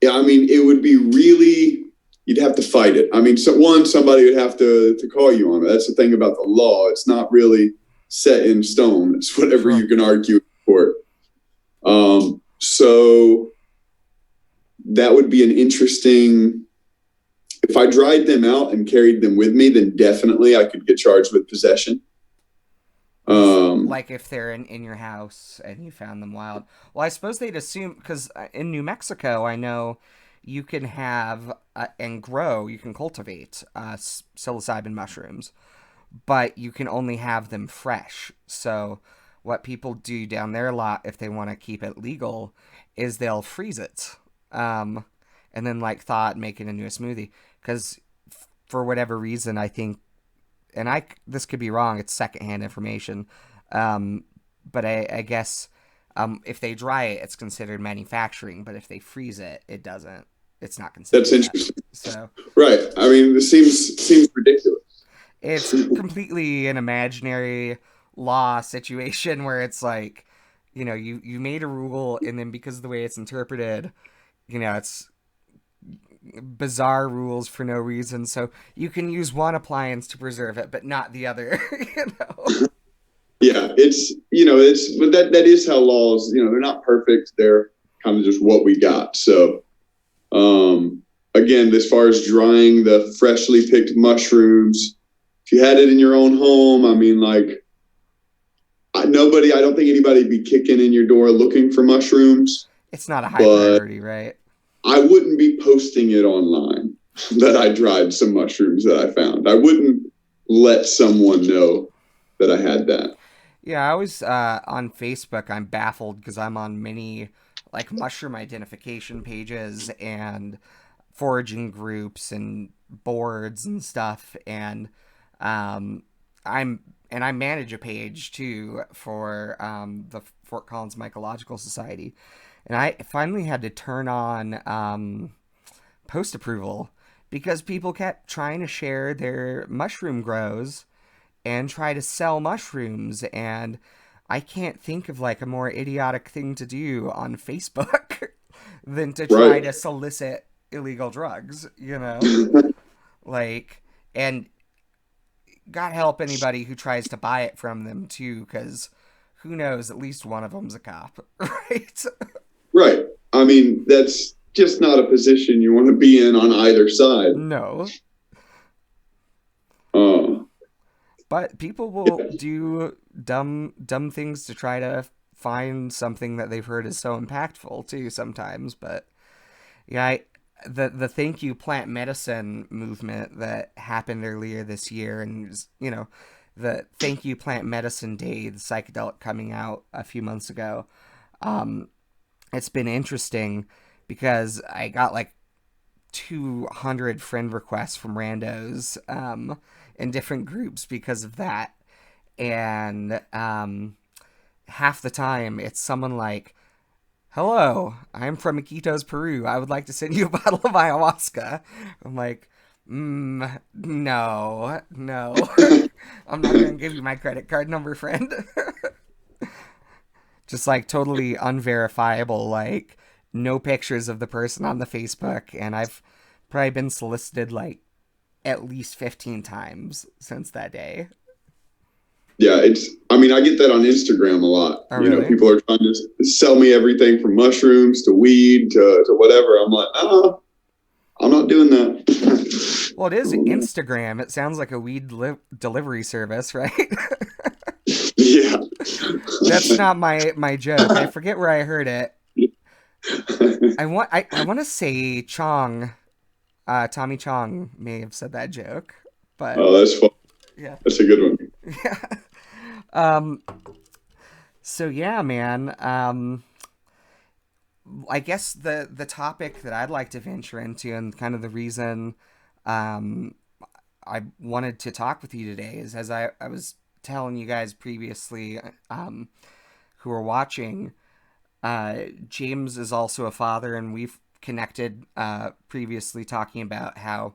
Yeah, I mean, it would be really, you'd have to fight it. I mean, somebody would have to call you on it. That's the thing about the law. It's not really set in stone. It's whatever Sure. you can argue in court. So that would be an interesting, if I dried them out and carried them with me, then definitely I could get charged with possession. Um, Like if they're in your house and you found them wild. Well, I suppose they'd assume, because in New Mexico, I know you can have and grow, you can cultivate psilocybin mushrooms, but you can only have them fresh. So what people do down there a lot if they want to keep it legal is they'll freeze it, um, and then like thaw it, make it into a smoothie. Because for whatever reason, I think, and this could be wrong. It's secondhand information, um, but I guess if they dry it, it's considered manufacturing. But if they freeze it, it doesn't. It's not that's considered that. interesting. So Right. I mean, this seems ridiculous. it's completely an imaginary law situation where it's like, you made a rule, and then because of the way it's interpreted, it's bizarre rules for no reason. So you can use one appliance to preserve it, but not the other. Yeah, but that is how laws, they're not perfect. They're kind of just what we got. So, again, as far as drying the freshly picked mushrooms, if you had it in your own home, I mean, like, I don't think anybody'd be kicking in your door looking for mushrooms, It's not a high but priority, right? I wouldn't be posting it online that I dried some mushrooms that I found. I wouldn't let someone know that I had that. Yeah, I was on Facebook. I'm baffled because I'm on many like mushroom identification pages and foraging groups and boards and stuff, and um, I manage a page too for the Fort Collins Mycological Society, and I finally had to turn on post approval because people kept trying to share their mushroom grows and try to sell mushrooms, and I can't think of like a more idiotic thing to do on Facebook than to try Right. to solicit illegal drugs, like, and God help anybody who tries to buy it from them too, because who knows, at least one of them's a cop. Right? Right. I mean, that's just not a position you want to be in on either side. No. Uh, But people will do dumb things to try to find something that they've heard is so impactful too sometimes. But yeah, the thank you plant medicine movement that happened earlier this year, and the thank you plant medicine day, the psychedelic coming out a few months ago. Um, it's been interesting because I got like 200 friend requests from randos in different groups because of that. And half the time it's someone like, hello, I'm from Iquitos, Peru. I would like to send you a bottle of ayahuasca. I'm like, no, no. I'm not going to give you my credit card number, friend. Just like totally unverifiable, like no pictures of the person on the Facebook, and I've probably been solicited like at least 15 times since that day. Yeah, I mean, I get that on Instagram a lot. Oh, really? People are trying to sell me everything from mushrooms to weed to whatever. I'm like, I'm not doing that. Well, it is Instagram. It sounds like a weed delivery service, right? Yeah. That's not my joke. I forget where I heard it. I want to say Chong, Tommy Chong may have said that joke, but Oh, that's fun. yeah, That's a good one. yeah. Um. So yeah, man. I guess the topic that I'd like to venture into, and kind of the reason, I wanted to talk with you today is, as I was telling you guys previously, who are watching, James is also a father, and we've connected previously talking about how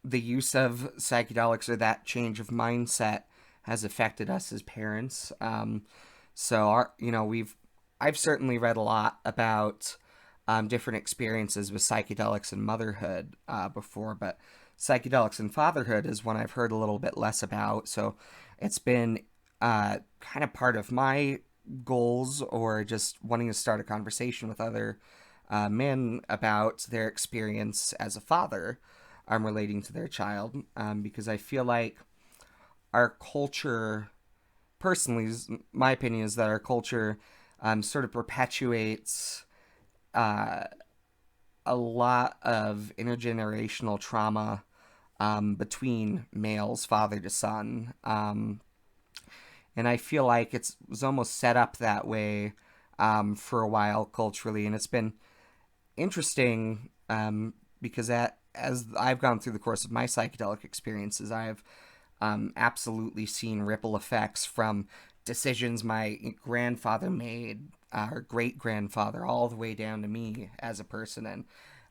the use of psychedelics or that change of mindset has affected us as parents. So I've certainly read a lot about different experiences with psychedelics and motherhood before, but psychedelics and fatherhood is one I've heard a little bit less about. So it's been kind of part of my goals, or just wanting to start a conversation with other men about their experience as a father relating to their child, because I feel like our culture, personally, my opinion is that our culture sort of perpetuates a lot of intergenerational trauma between males, father to son. And I feel like it was almost set up that way for a while culturally. And it's been interesting because as I've gone through the course of my psychedelic experiences, I've absolutely seen ripple effects from decisions my grandfather made, or great-grandfather, all the way down to me as a person,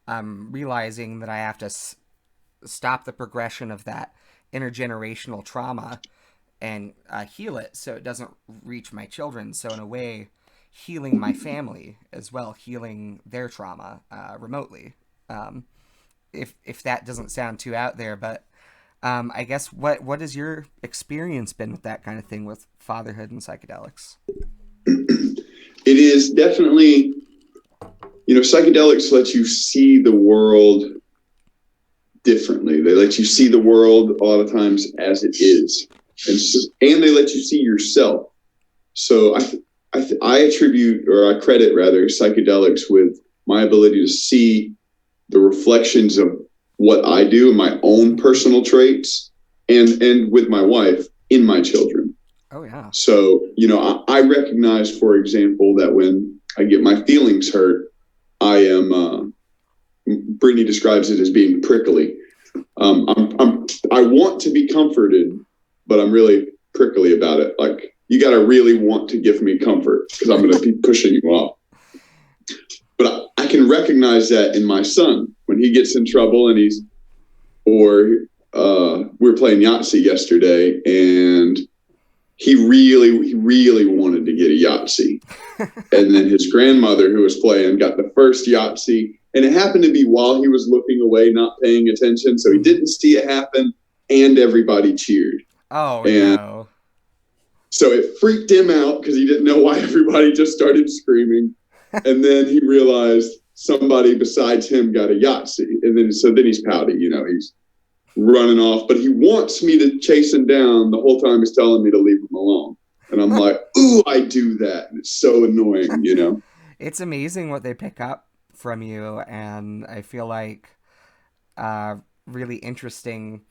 and realizing that I have to stop the progression of that intergenerational trauma and heal it so it doesn't reach my children. So in a way, healing my family as well, healing their trauma remotely. If that doesn't sound too out there, but I guess what has your experience been with that kind of thing, with fatherhood and psychedelics? It is definitely, psychedelics let you see the world differently. They let you see the world a lot of times as it is, and they let you see yourself. So I attribute, or I credit rather, psychedelics with my ability to see the reflections of what I do in my own personal traits, and with my wife in my children. Oh yeah. So, I recognize, for example, that when I get my feelings hurt, I am, Brittany describes it as being prickly. I want to be comforted, but I'm really prickly about it. Like, you got to really want to give me comfort, because I'm going to be pushing you off. But I can recognize that in my son when he gets in trouble, and we were playing Yahtzee yesterday, and he really wanted to get a Yahtzee. And then his grandmother, who was playing, got the first Yahtzee, and it happened to be while he was looking away, not paying attention. So he didn't see it happen, and everybody cheered. Oh, no. So it freaked him out because he didn't know why everybody just started screaming. And then he realized somebody besides him got a Yahtzee. And then he's pouty, he's running off. But he wants me to chase him down. The whole time he's telling me to leave him alone. And I'm like, ooh, I do that. And it's so annoying, It's amazing what they pick up from you. And I feel like really interesting,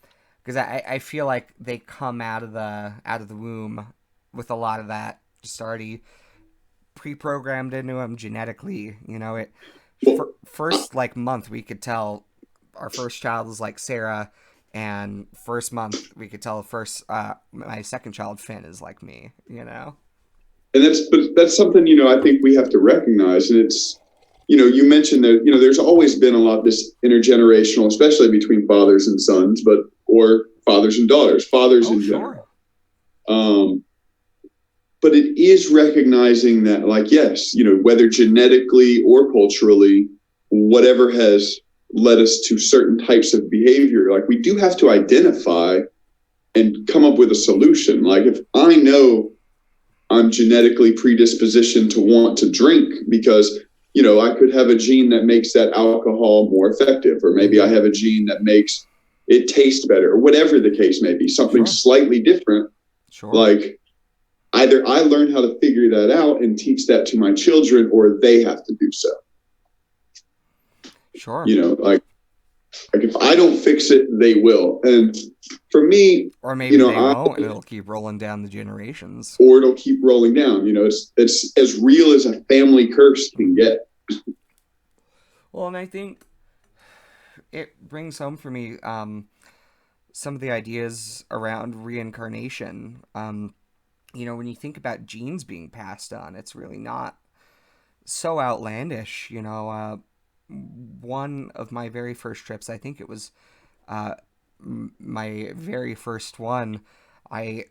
because I feel like they come out of the womb with a lot of that just already pre-programmed into them genetically. First month we could tell our first child was like Sarah, and first month we could tell my second child Finn is like me. And that's something I think we have to recognize. And it's you mentioned that there's always been a lot this intergenerational, especially between fathers and sons, or fathers and daughters, fathers in general. but it is recognizing that, like, yes, whether genetically or culturally, whatever has led us to certain types of behavior, like, we do have to identify and come up with a solution. Like, if I know I'm genetically predispositioned to want to drink because, I could have a gene that makes that alcohol more effective, or maybe I have a gene that makes it taste better, or whatever the case may be, something slightly different. Like, either I learn how to figure that out and teach that to my children, or they have to do so. Like if I don't fix it, they will. And for me, or maybe they won't, and it'll keep rolling down the generations. Or it'll keep rolling down. It's as real as a family curse can get. Well, and I think it brings home for me some of the ideas around reincarnation. When you think about genes being passed on, it's really not so outlandish. One of my very first trips, I think it was my very first one, I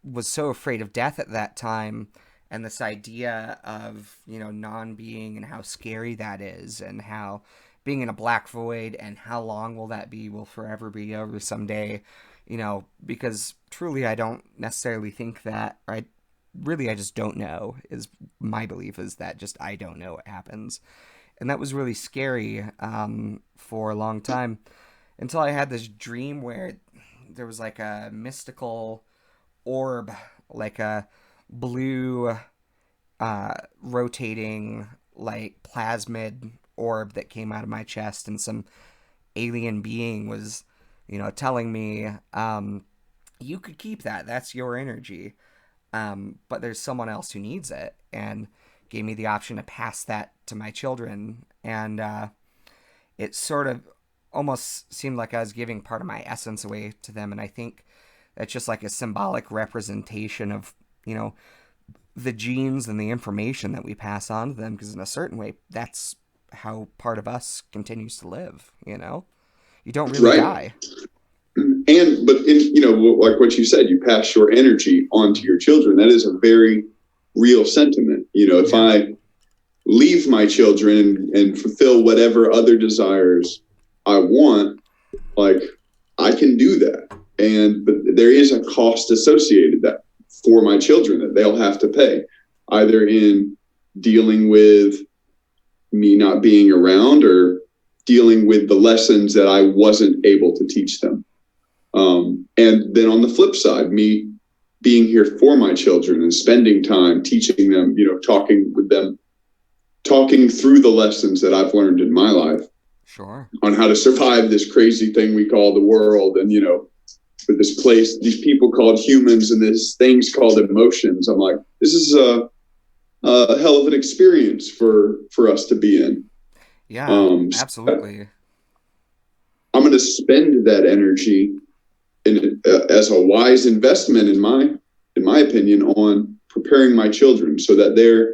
was so afraid of death at that time, and this idea of, non-being and how scary that is, and how being in a black void and how long will that be, will forever be over someday, because truly I don't necessarily think that, I just don't know, is my belief, is that just I don't know what happens. And that was really scary for a long time, until I had this dream where there was like a mystical orb, like a blue rotating like plasmid orb that came out of my chest, and some alien being was, telling me, you could keep that. That's your energy. But there's someone else who needs it, and gave me the option to pass that to my children. And it sort of almost seemed like I was giving part of my essence away to them. And I think that's just like a symbolic representation of, the genes and the information that we pass on to them, because in a certain way, that's how part of us continues to live. You don't really die. But like what you said, you pass your energy on to your children. That is a very real sentiment. If I leave my children and fulfill whatever other desires I want, like, I can do that. But there is a cost associated that for my children that they'll have to pay, either in dealing with me not being around, or dealing with the lessons that I wasn't able to teach them. And then on the flip side, me being here for my children and spending time teaching them, talking with them, talking through the lessons that I've learned in my life. Sure. On how to survive this crazy thing we call the world, and, with this place, these people called humans, and this things called emotions. I'm like, this is a hell of an experience for us to be in. Yeah, absolutely. So I'm going to spend that energy as a wise investment, in my opinion, on preparing my children so that they're,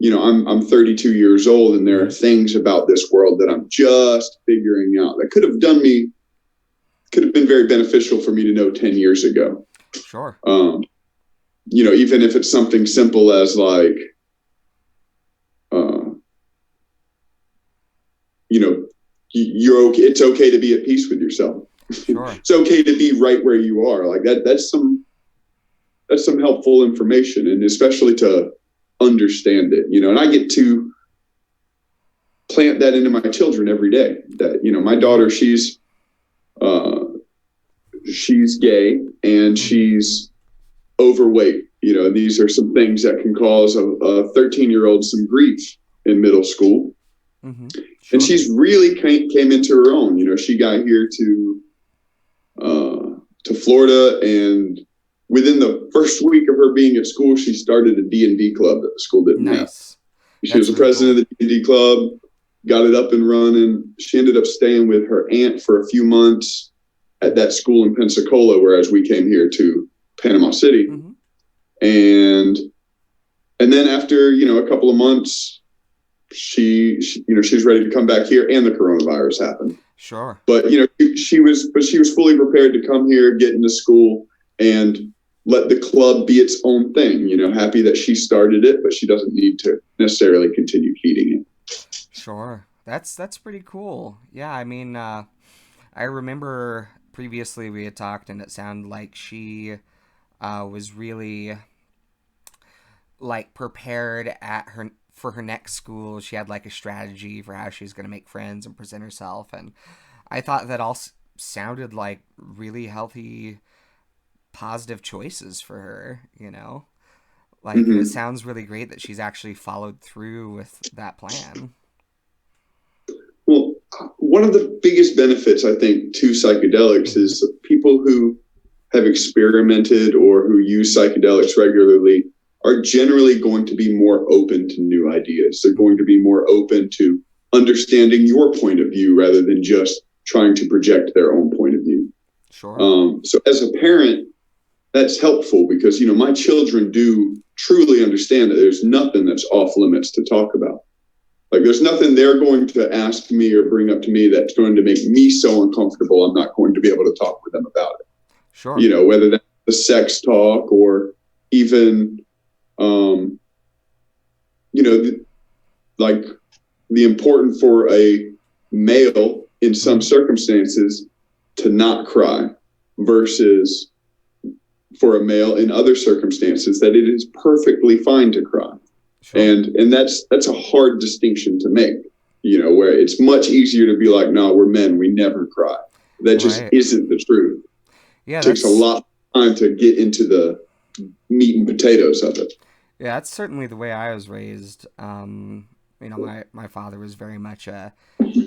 I'm 32 years old, and there are things about this world that I'm just figuring out that could have been very beneficial for me to know 10 years ago. Sure. Even if it's something simple as like, it's okay to be at peace with yourself. Sure. It's okay to be right where you are. Like that's some helpful information, and especially to understand it, and I get to plant that into my children every day. That, my daughter, she's gay, and she's overweight, and these are some things that can cause a 13-year-old some grief in middle school. Mm-hmm. Sure. And she's really came into her own. She got here to Florida, and within the first week of her being at school, she started a D&D club that the school didn't have. She was the president of the D&D club, got it up and running. She ended up staying with her aunt for a few months at that school in Pensacola, whereas we came here to Panama City. Mm-hmm. And then after, a couple of months, she was ready to come back here, and the coronavirus happened. Sure. But, she was fully prepared to come here, get into school, and let the club be its own thing. Happy that she started it, but she doesn't need to necessarily continue feeding it. Sure. That's pretty cool. Yeah, I mean, I remember previously we had talked, and it sounded like she was really like prepared at her for her next school. She had like a strategy for how she's going to make friends and present herself, and I thought that all sounded like really healthy, positive choices for her. Like, and it Mm-hmm. sounds really great that she's actually followed through with that plan. Well, one of the biggest benefits I think to psychedelics Mm-hmm. is people who have experimented or who use psychedelics regularly are generally going to be more open to new ideas. They're going to be more open to understanding your point of view rather than just trying to project their own point of view. Sure. So as a parent, that's helpful because my children do truly understand that there's nothing that's off limits to talk about. Like there's nothing they're going to ask me or bring up to me that's going to make me so uncomfortable I'm not going to be able to talk with them about it. Sure. Whether that's the sex talk or even um, like the important for a male in some Mm-hmm. circumstances to not cry versus for a male in other circumstances that it is perfectly fine to cry. Sure. And that's a hard distinction to make, where it's much easier to be like, no, we're men, we never cry. That just Right. isn't the truth. Yeah, It takes a that's lot of time to get into the meat and potatoes of it. yeah, that's certainly the way I was raised. My father was very much a,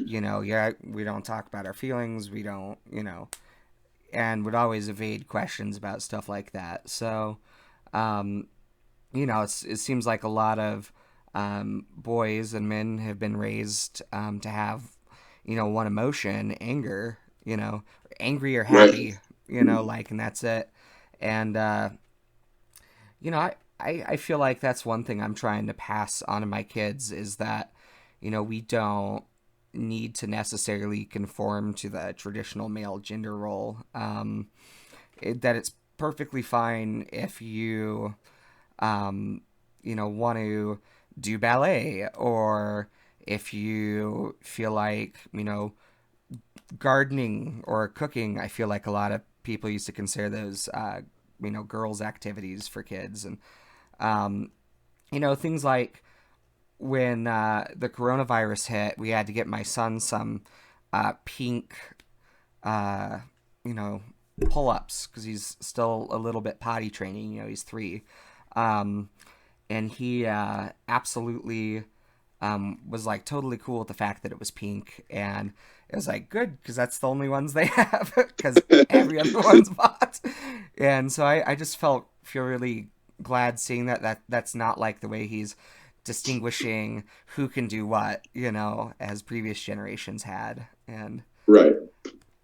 yeah, we don't talk about our feelings, we don't, and would always evade questions about stuff like that. So, um, it seems like a lot of boys and men have been raised to have, one emotion, anger, angry or Right. happy, like, and that's it. And, I feel like that's one thing I'm trying to pass on to my kids is that, we don't need to necessarily conform to the traditional male gender role. That it's perfectly fine if you, want to do ballet or if you feel like, gardening or cooking. I feel like a lot of people used to consider those, girls' activities for kids. And, um, things like when the coronavirus hit, we had to get my son some pink, uh, you know, pull ups because he's still a little bit potty training. He's 3. Um, and he absolutely was like totally cool with the fact that it was pink. And it was like good because that's the only ones they have because every other one's bought. And so I just feel really glad seeing that's not like the way he's distinguishing who can do what, as previous generations had. And Right.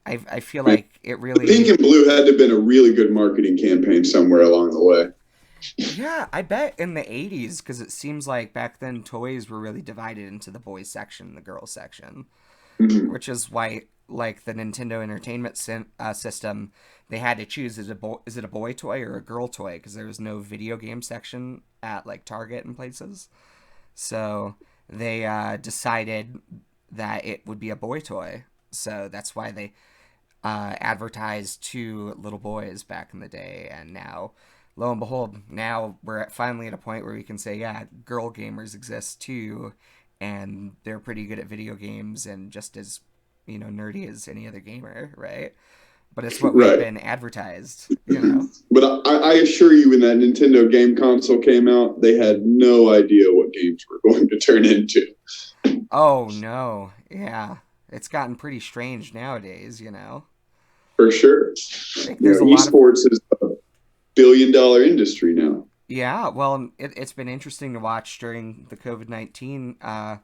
I feel Right. like it Pink really, and blue had to have been a really good marketing campaign somewhere along the way. yeah, I bet in the 80s, because it seems like back then toys were really divided into the boys section and the girls section, Mm-hmm. which is why, like, the Nintendo Entertainment System, they had to choose is it a boy toy or a girl toy because there was no video game section at like Target and places. So they decided that it would be a boy toy. So that's why they advertised to little boys back in the day. And now, lo and behold, now we're finally at a point where we can say, yeah, girl gamers exist too. And they're pretty good at video games and just as, nerdy as any other gamer, right? But it's what we've Right. been advertised. But I assure you, when that Nintendo game console came out, they had no idea what games were going to turn into. Oh, no. Yeah. It's gotten pretty strange nowadays. For sure. Like, there's a lot of. Esports is a $1 billion industry now. Yeah, well, it's been interesting to watch during the COVID-19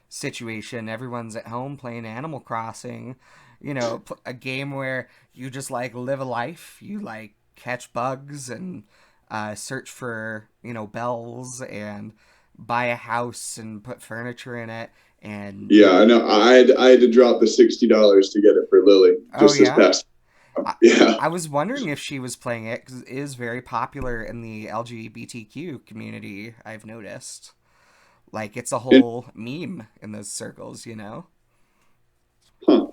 situation. Everyone's at home playing Animal Crossing, a game where you just like live a life. You like catch bugs and search for, bells and buy a house and put furniture in it. And Yeah, I know. I had to drop the $60 to get it for Lily oh, just this yeah. past. I, Yeah. I was wondering if she was playing it because it is very popular in the LGBTQ community. I've noticed, like, it's a And, whole meme in those circles. You know? huh.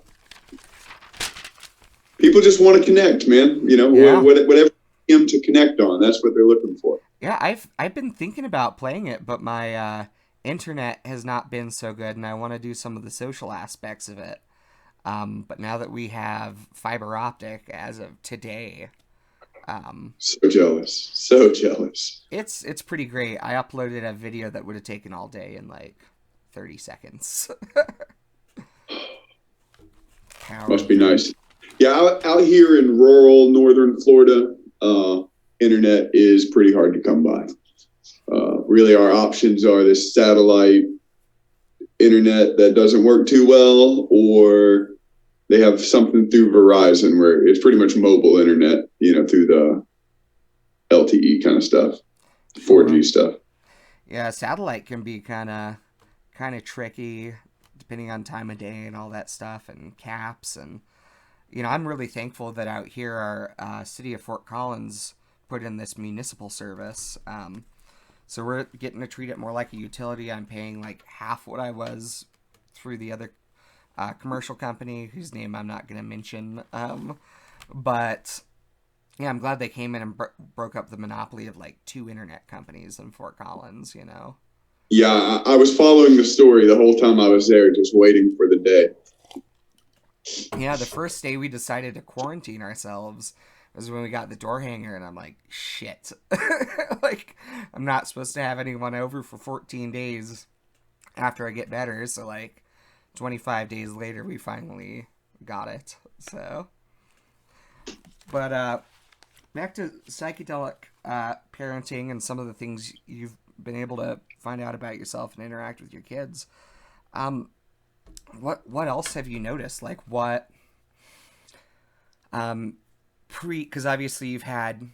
People just want to connect, man. Yeah. Whatever them to connect on, that's what they're looking for. Yeah, I've been thinking about playing it, but my internet has not been so good, and I want to do some of the social aspects of it. But now that we have fiber optic as of today, um, So jealous. So jealous. it's pretty great. I uploaded a video that would have taken all day in like 30 seconds. Must be Powerful. nice. Yeah, out here in rural northern Florida, internet is pretty hard to come by. Really, our options are this satellite internet that doesn't work too well, or they have something through Verizon where it's pretty much mobile internet, through the LTE kind of stuff, 4G Sure. stuff. Yeah, satellite can be kind of tricky depending on time of day and all that stuff and caps and I'm really thankful that out here our city of Fort Collins put in this municipal service. So we're getting to treat it more like a utility. I'm paying like half what I was through the other commercial company whose name I'm not going to mention. But yeah, I'm glad they came in and broke up the monopoly of like two internet companies in Fort Collins. Yeah, I was following the story the whole time I was there, just waiting for the day. Yeah, the first day we decided to quarantine ourselves was when we got the door hanger, and I'm like, shit. Like, I'm not supposed to have anyone over for 14 days after I get better. So, like, 25 days later, we finally got it. So, but back to psychedelic parenting and some of the things you've been able to find out about yourself and interact with your kids. Um, what else have you noticed? Like, what um, because obviously you've had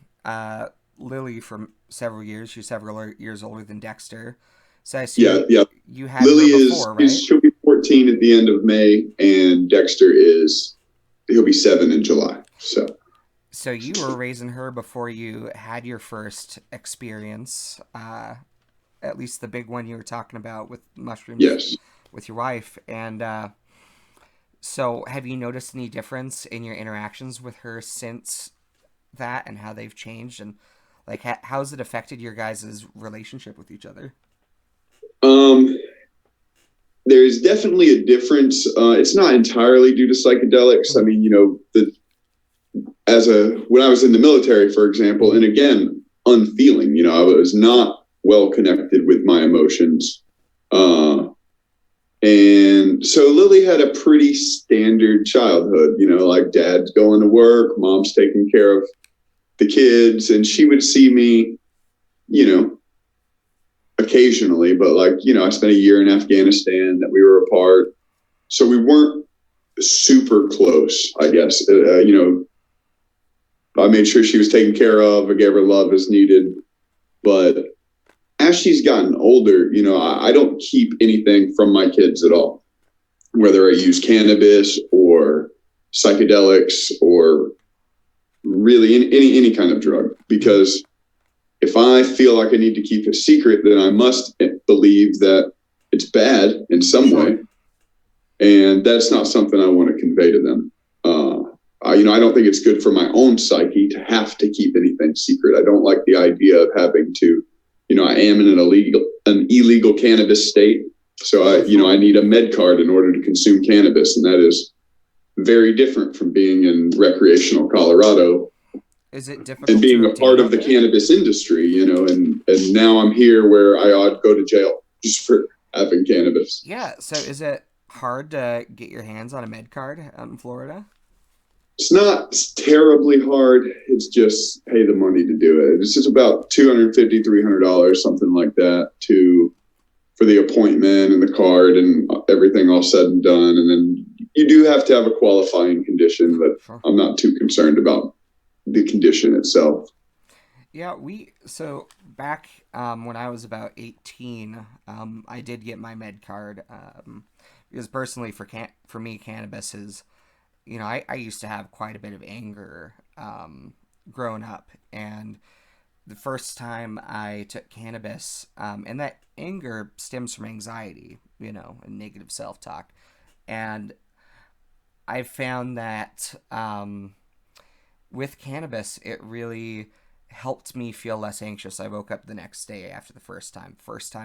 Lily for several years. She's several years older than Dexter, so I Yeah, assume yeah. you had Lily her before, right? she'll be 14 at the end of May, and Dexter he'll be 7 in July. So So you were raising her before you had your first experience, at least the big one you were talking about with mushrooms yes. with your wife. And so have you noticed any difference in your interactions with her since that and how they've changed? And like, how's it affected your guys' relationship with each other? Um, there's definitely a difference. It's not entirely due to psychedelics. I Mm-hmm. mean, the when I was in the military, for example, and again, unfeeling. I was not well connected with my emotions. And so Lily had a pretty standard childhood, like dad's going to work, mom's taking care of the kids, and she would see me, you know, occasionally, but I spent a year in Afghanistan that we were apart. So we weren't super close, I guess. I made sure she was taken care of. I gave her love as needed. But as she's gotten older, I don't keep anything from my kids at all, whether I use cannabis or psychedelics or really any kind of drug, because if I feel like I need to keep a secret, then I must believe that it's bad in some Sure. way, and that's not something I want to convey to them. I don't think it's good for my own psyche to have to keep anything secret. I don't like the idea of having to, I am in an illegal cannabis state, so I need a med card in order to consume cannabis, and that is very different from being in recreational Colorado Is it and difficult to being a obtain part of out the there? cannabis industry, and now I'm here where I ought to go to jail just for having cannabis. Yeah. So is it hard to get your hands on a med card out in Florida? It's not terribly hard. It's just pay the money to do it. It's just about $250, $300, something like that, for the appointment and the card and everything all said and done. And then you do have to have a qualifying condition, but Sure. I'm not too concerned about the condition itself. Yeah, so back when I was about 18, I did get my med card because personally for me cannabis is I used to have quite a bit of anger growing up. And the first time I took cannabis, and that anger stems from anxiety, and negative self talk. And I found that with cannabis, it really helped me feel less anxious. I woke up the next day after the first time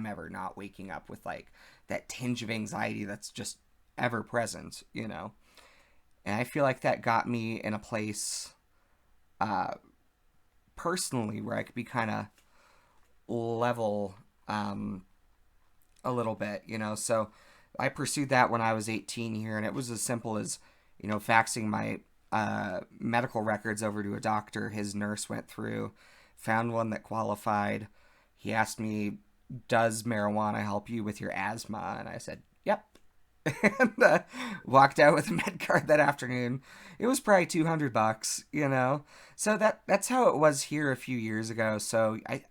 ever, not waking up with like that tinge of anxiety that's just ever present, And I feel like that got me in a place personally where I could be kind of level a little bit, So I pursued that when I was 18 here, and it was as simple as, faxing my medical records over to a doctor. His nurse went through, found one that qualified. He asked me, does marijuana help you with your asthma? And I said, yep. And walked out with a med card that afternoon. It was probably $200, So that's how it was here a few years ago. So I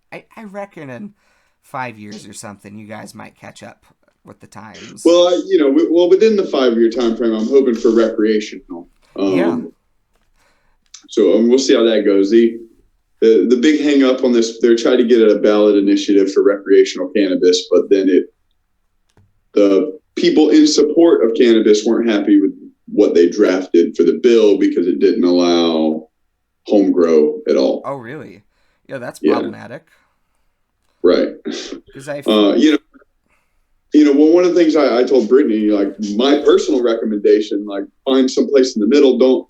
reckon in 5 years or something, you guys might catch up with the times. Well, within the 5-year time frame, I'm hoping for recreational. Yeah. So we'll see how that goes. The big hang up on this, they're trying to get a ballot initiative for recreational cannabis, but then the people in support of cannabis weren't happy with what they drafted for the bill because it didn't allow home grow at all. Oh, really? Yeah, that's problematic. Right. Because well, one of the things I told Brittany, like my personal recommendation, like find some place in the middle. Don't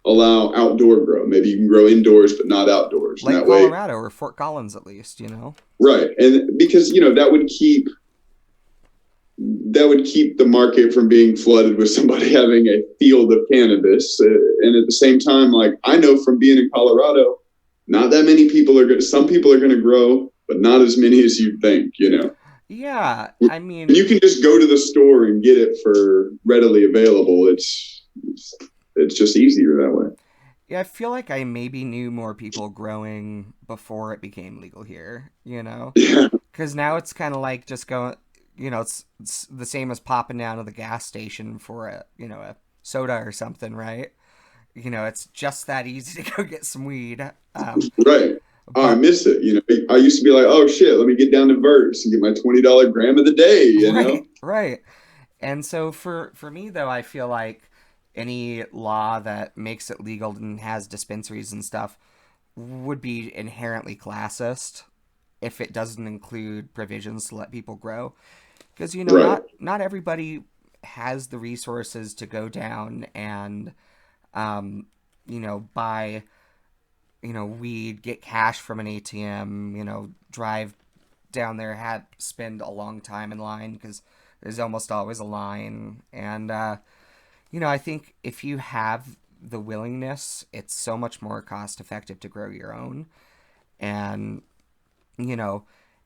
allow outdoor grow. Maybe you can grow indoors, but not outdoors. Like Colorado or Fort Collins, at least, Right. And because, that would keep the market from being flooded with somebody having a field of cannabis. And at the same time, like I know from being in Colorado, not that many people some people are going to grow, but not as many as you think, Yeah, I mean, you can just go to the store and get it for readily available. It's just easier that way. Yeah, I feel like I maybe knew more people growing before it became legal here, Yeah. Because now it's kind of like just going, it's the same as popping down to the gas station for a soda or something, right? It's just that easy to go get some weed. Right. I miss it. I used to be like, oh shit, let me get down to Verts and get my $20 gram of the day. Right. And so for me though, I feel like any law that makes it legal and has dispensaries and stuff would be inherently classist if it doesn't include provisions to let people grow. Because right. not everybody has the resources to go down and buy weed, get cash from an ATM, drive down there, spend a long time in line because there's almost always a line. And, I think if you have the willingness, it's so much more cost effective to grow your own. And,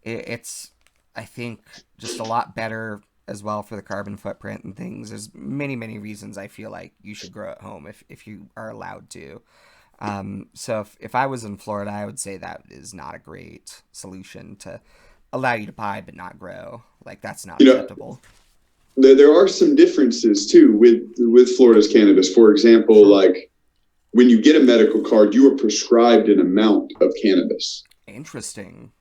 it's, I think, just a lot better as well for the carbon footprint and things. There's many, many reasons I feel like you should grow at home if you are allowed to. So if I was in Florida, I would say that is not a great solution to allow you to buy but not grow. Like that's not acceptable. There are some differences too with Florida's cannabis. For example, like when you get a medical card, you are prescribed an amount of cannabis. Interesting.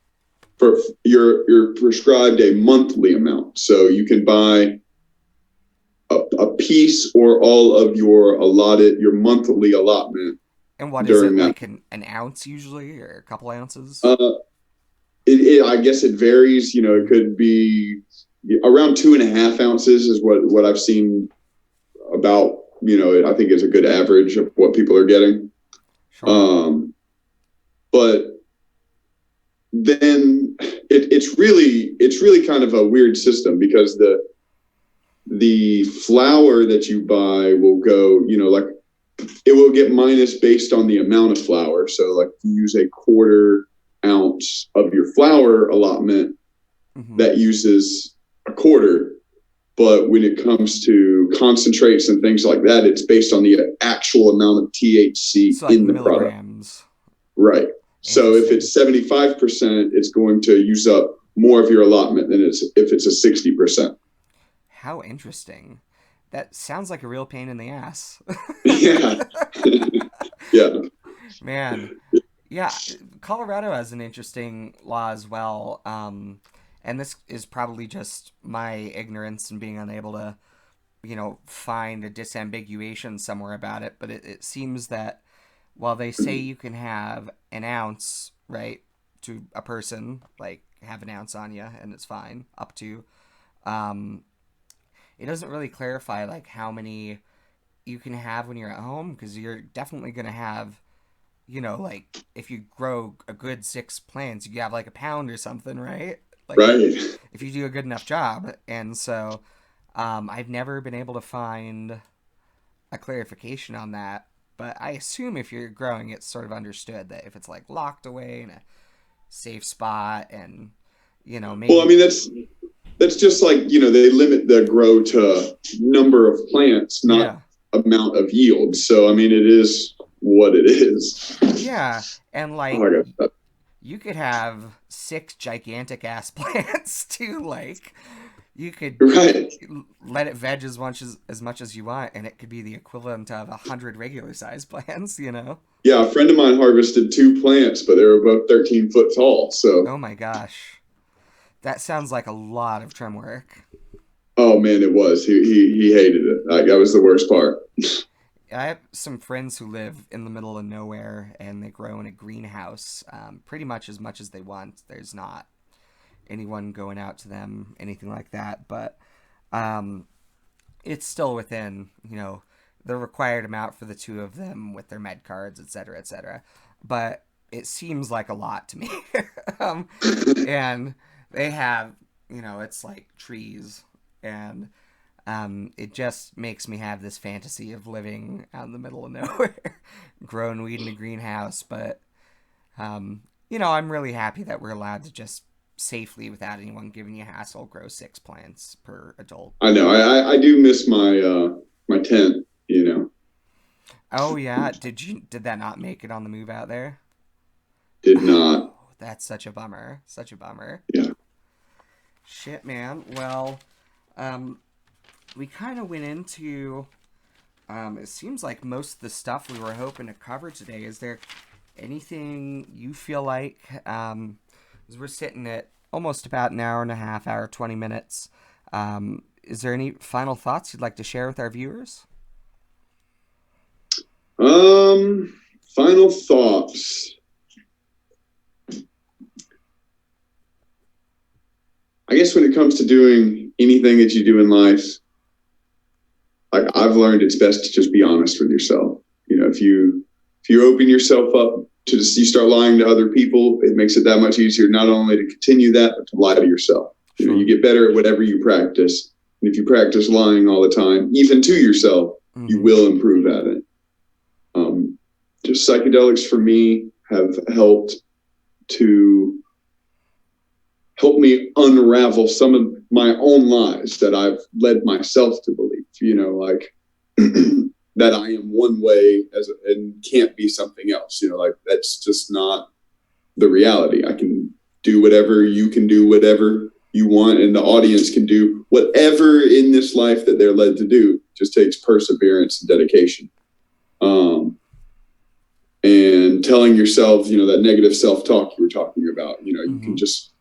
You're prescribed a monthly amount, so you can buy a piece or all of your monthly allotment. And what is it, like an ounce usually, or a couple ounces? I guess it varies. It could be around 2.5 ounces is what I've seen about, I think is a good average of what people are getting. Sure. But then it's really kind of a weird system because the flour that you buy will go, like it will get minus based on the amount of flour. So like if you use a 1/4 ounce of your flour allotment, that uses a 1/4. But when it comes to concentrates and things like that, it's based on the actual amount of THC so like in the milligrams. product. Right. So if it's 75%, it's going to use up more of your allotment than if it's a 60%. How interesting. That sounds like a real pain in the ass. Yeah. Yeah. Man, yeah, Colorado has an interesting law as well. And this is probably just my ignorance and being unable to, find a disambiguation somewhere about it. But it seems that while they say you can have an ounce, right, to a person, like have an ounce on you and it's fine, up to, um, it doesn't really clarify like how many you can have when you're at home because you're definitely going to have, like if you grow a good 6 plants, you have like a pound or something, right? Like Right. if you do a good enough job. And so I've never been able to find a clarification on that. But I assume if you're growing, it's sort of understood that if it's like locked away in a safe spot and, Well, I maybe. mean, that's just like, they limit the grow to number of plants, not Yeah. amount of yield. So, I mean, it is what it is. Yeah. And Oh like, my God. you could have 6 gigantic ass plants too. Like, you could Right. let it veg as much as you want, and it could be the equivalent of 100 regular sized plants. Yeah. A friend of mine harvested 2 plants, but they were about 13 foot tall. So, Oh my gosh, that sounds like a lot of trim work. oh man, it was. He hated it. Like, that was the worst part. I have some friends who live in the middle of nowhere, and they grow in a greenhouse, pretty much as they want. There's not anyone going out to them, anything like that, but um, it's still within, the required amount for the two of them with their med cards, et cetera, et cetera. But it seems like a lot to me. um, and they have, it's like trees, and it just makes me have this fantasy of living out in the middle of nowhere, growing weed in a greenhouse. But, I'm really happy that we're allowed to just safely, without anyone giving you a hassle, grow 6 plants per adult. I know. I do miss my tent. Oh yeah, did that not make it on the move out there? Did Oh, not. that's such a bummer. Such a bummer. Yeah. Shit, man. Well, um, we kind of went into. It seems like most of the stuff we were hoping to cover today. Is there anything you feel like? As we're sitting at almost about an hour and a half, hour 20 minutes. Is there any final thoughts you'd like to share with our viewers? Final thoughts. I guess when it comes to doing anything that you do in life, like I've learned, it's best to just be honest with yourself. If you open yourself up to just you start lying to other people, it makes it that much easier not only to continue that, but to lie to yourself. Sure. You get better at whatever you practice. And if you practice lying all the time, even to yourself, you will improve at it. Just psychedelics for me have helped me unravel some of my own lies that I've led myself to believe, like that I am one way and can't be something else, like that's just not the reality. I can do whatever, you can do whatever you want, and the audience can do whatever in this life that they're led to do. It just takes perseverance and dedication. And telling yourself, that negative self-talk you were talking about, you can just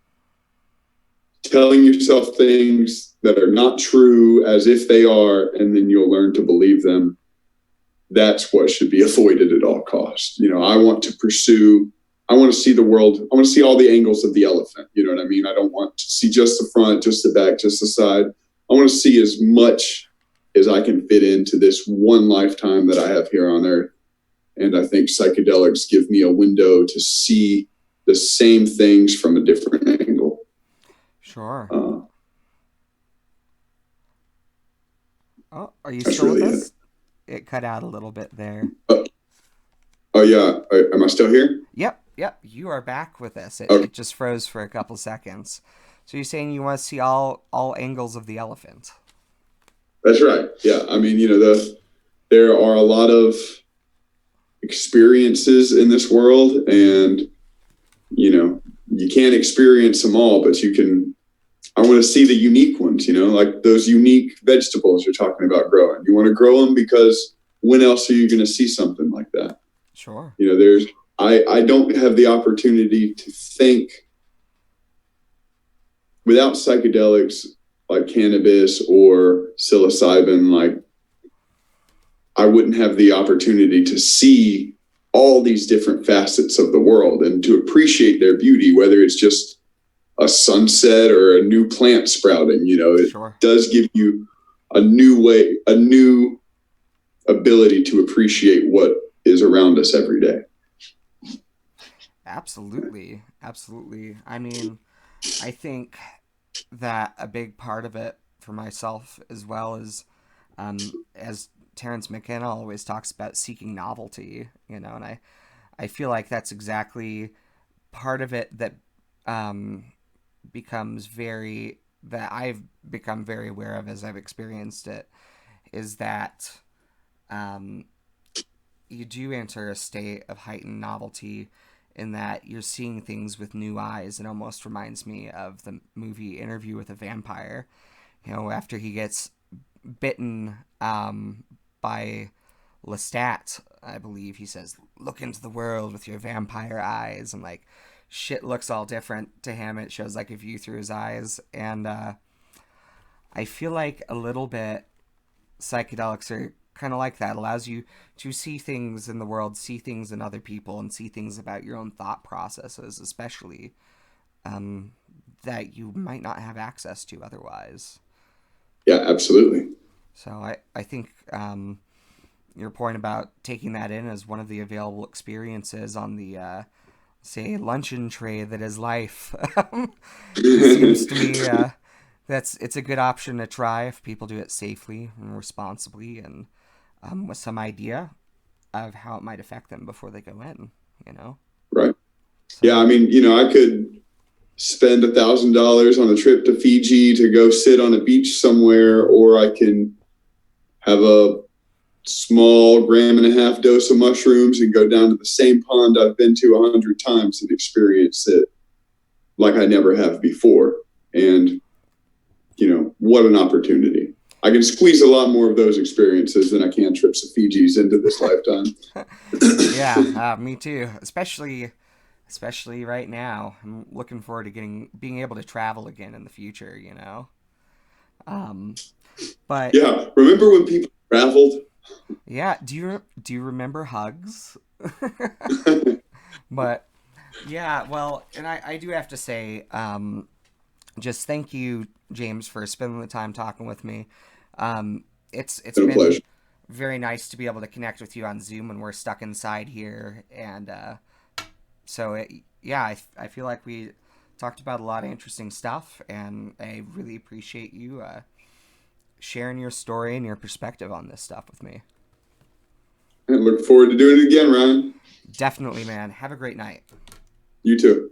telling yourself things that are not true as if they are, and then you'll learn to believe them. That's what should be avoided at all costs. I want to see the world. I want to see all the angles of the elephant. You know what I mean? I don't want to see just the front, just the back, just the side. I want to see as much as I can fit into this one lifetime that I have here on Earth. And I think psychedelics give me a window to see the same things from a different angle. Sure. Oh, are you That's still with really us? It cut out a little bit there. Oh yeah. Am I still here? Yep. You are back with us. Okay. It just froze for a couple seconds. So you're saying you want to see all angles of the elephant? That's right. Yeah. I mean, there are a lot of experiences in this world, and you can't experience them all, but you can I want to see the unique ones, like those unique vegetables you're talking about growing. You want to grow them because when else are you going to see something like that? Sure. I don't have the opportunity to think without psychedelics like cannabis or psilocybin, like I wouldn't have the opportunity to see all these different facets of the world and to appreciate their beauty, whether it's just a sunset or a new plant sprouting. It Sure. does give you a new ability to appreciate what is around us every day. Absolutely. Absolutely. I mean, I think that a big part of it for myself as well is, as Terrence McKenna always talks about, seeking novelty, and I feel like that's exactly part of it that um, becomes very, that I've become very aware of as I've experienced it, is that um, you do enter a state of heightened novelty in that you're seeing things with new eyes. It almost reminds me of the movie Interview with a Vampire. After he gets bitten by Lestat, I believe he says, "Look into the world with your vampire eyes," and like shit looks all different to him. It shows like a view through his eyes, and I feel like a little bit psychedelics are kind of like that. It allows you to see things in the world, see things in other people, and see things about your own thought processes, especially that you might not have access to otherwise. Yeah, absolutely. So I think your point about taking that in as one of the available experiences on the say luncheon tray that is life seems to me it's a good option to try if people do it safely and responsibly and with some idea of how it might affect them before they go in. Right. So, Yeah, I mean, I could spend $1,000 on a trip to Fiji to go sit on a beach somewhere, or I can have a small 1.5 gram dose of mushrooms and go down to the same pond I've been to 100 times and experience it like I never have before. And, what an opportunity. I can squeeze a lot more of those experiences than I can trips to Fiji's into this lifetime. yeah, me too. Especially right now. I'm looking forward to being able to travel again in the future. Um, but Yeah. Remember when people traveled? yeah, do you remember hugs? But yeah, well, and I do have to say, just thank you, James, for spending the time talking with me. It's Been a been pleasure. very nice to be able to connect with you on Zoom when we're stuck inside here, and yeah, I feel like we talked about a lot of interesting stuff, and I really appreciate you sharing your story and your perspective on this stuff with me. I look forward to doing it again, Ryan. Definitely, man. Have a great night. You too.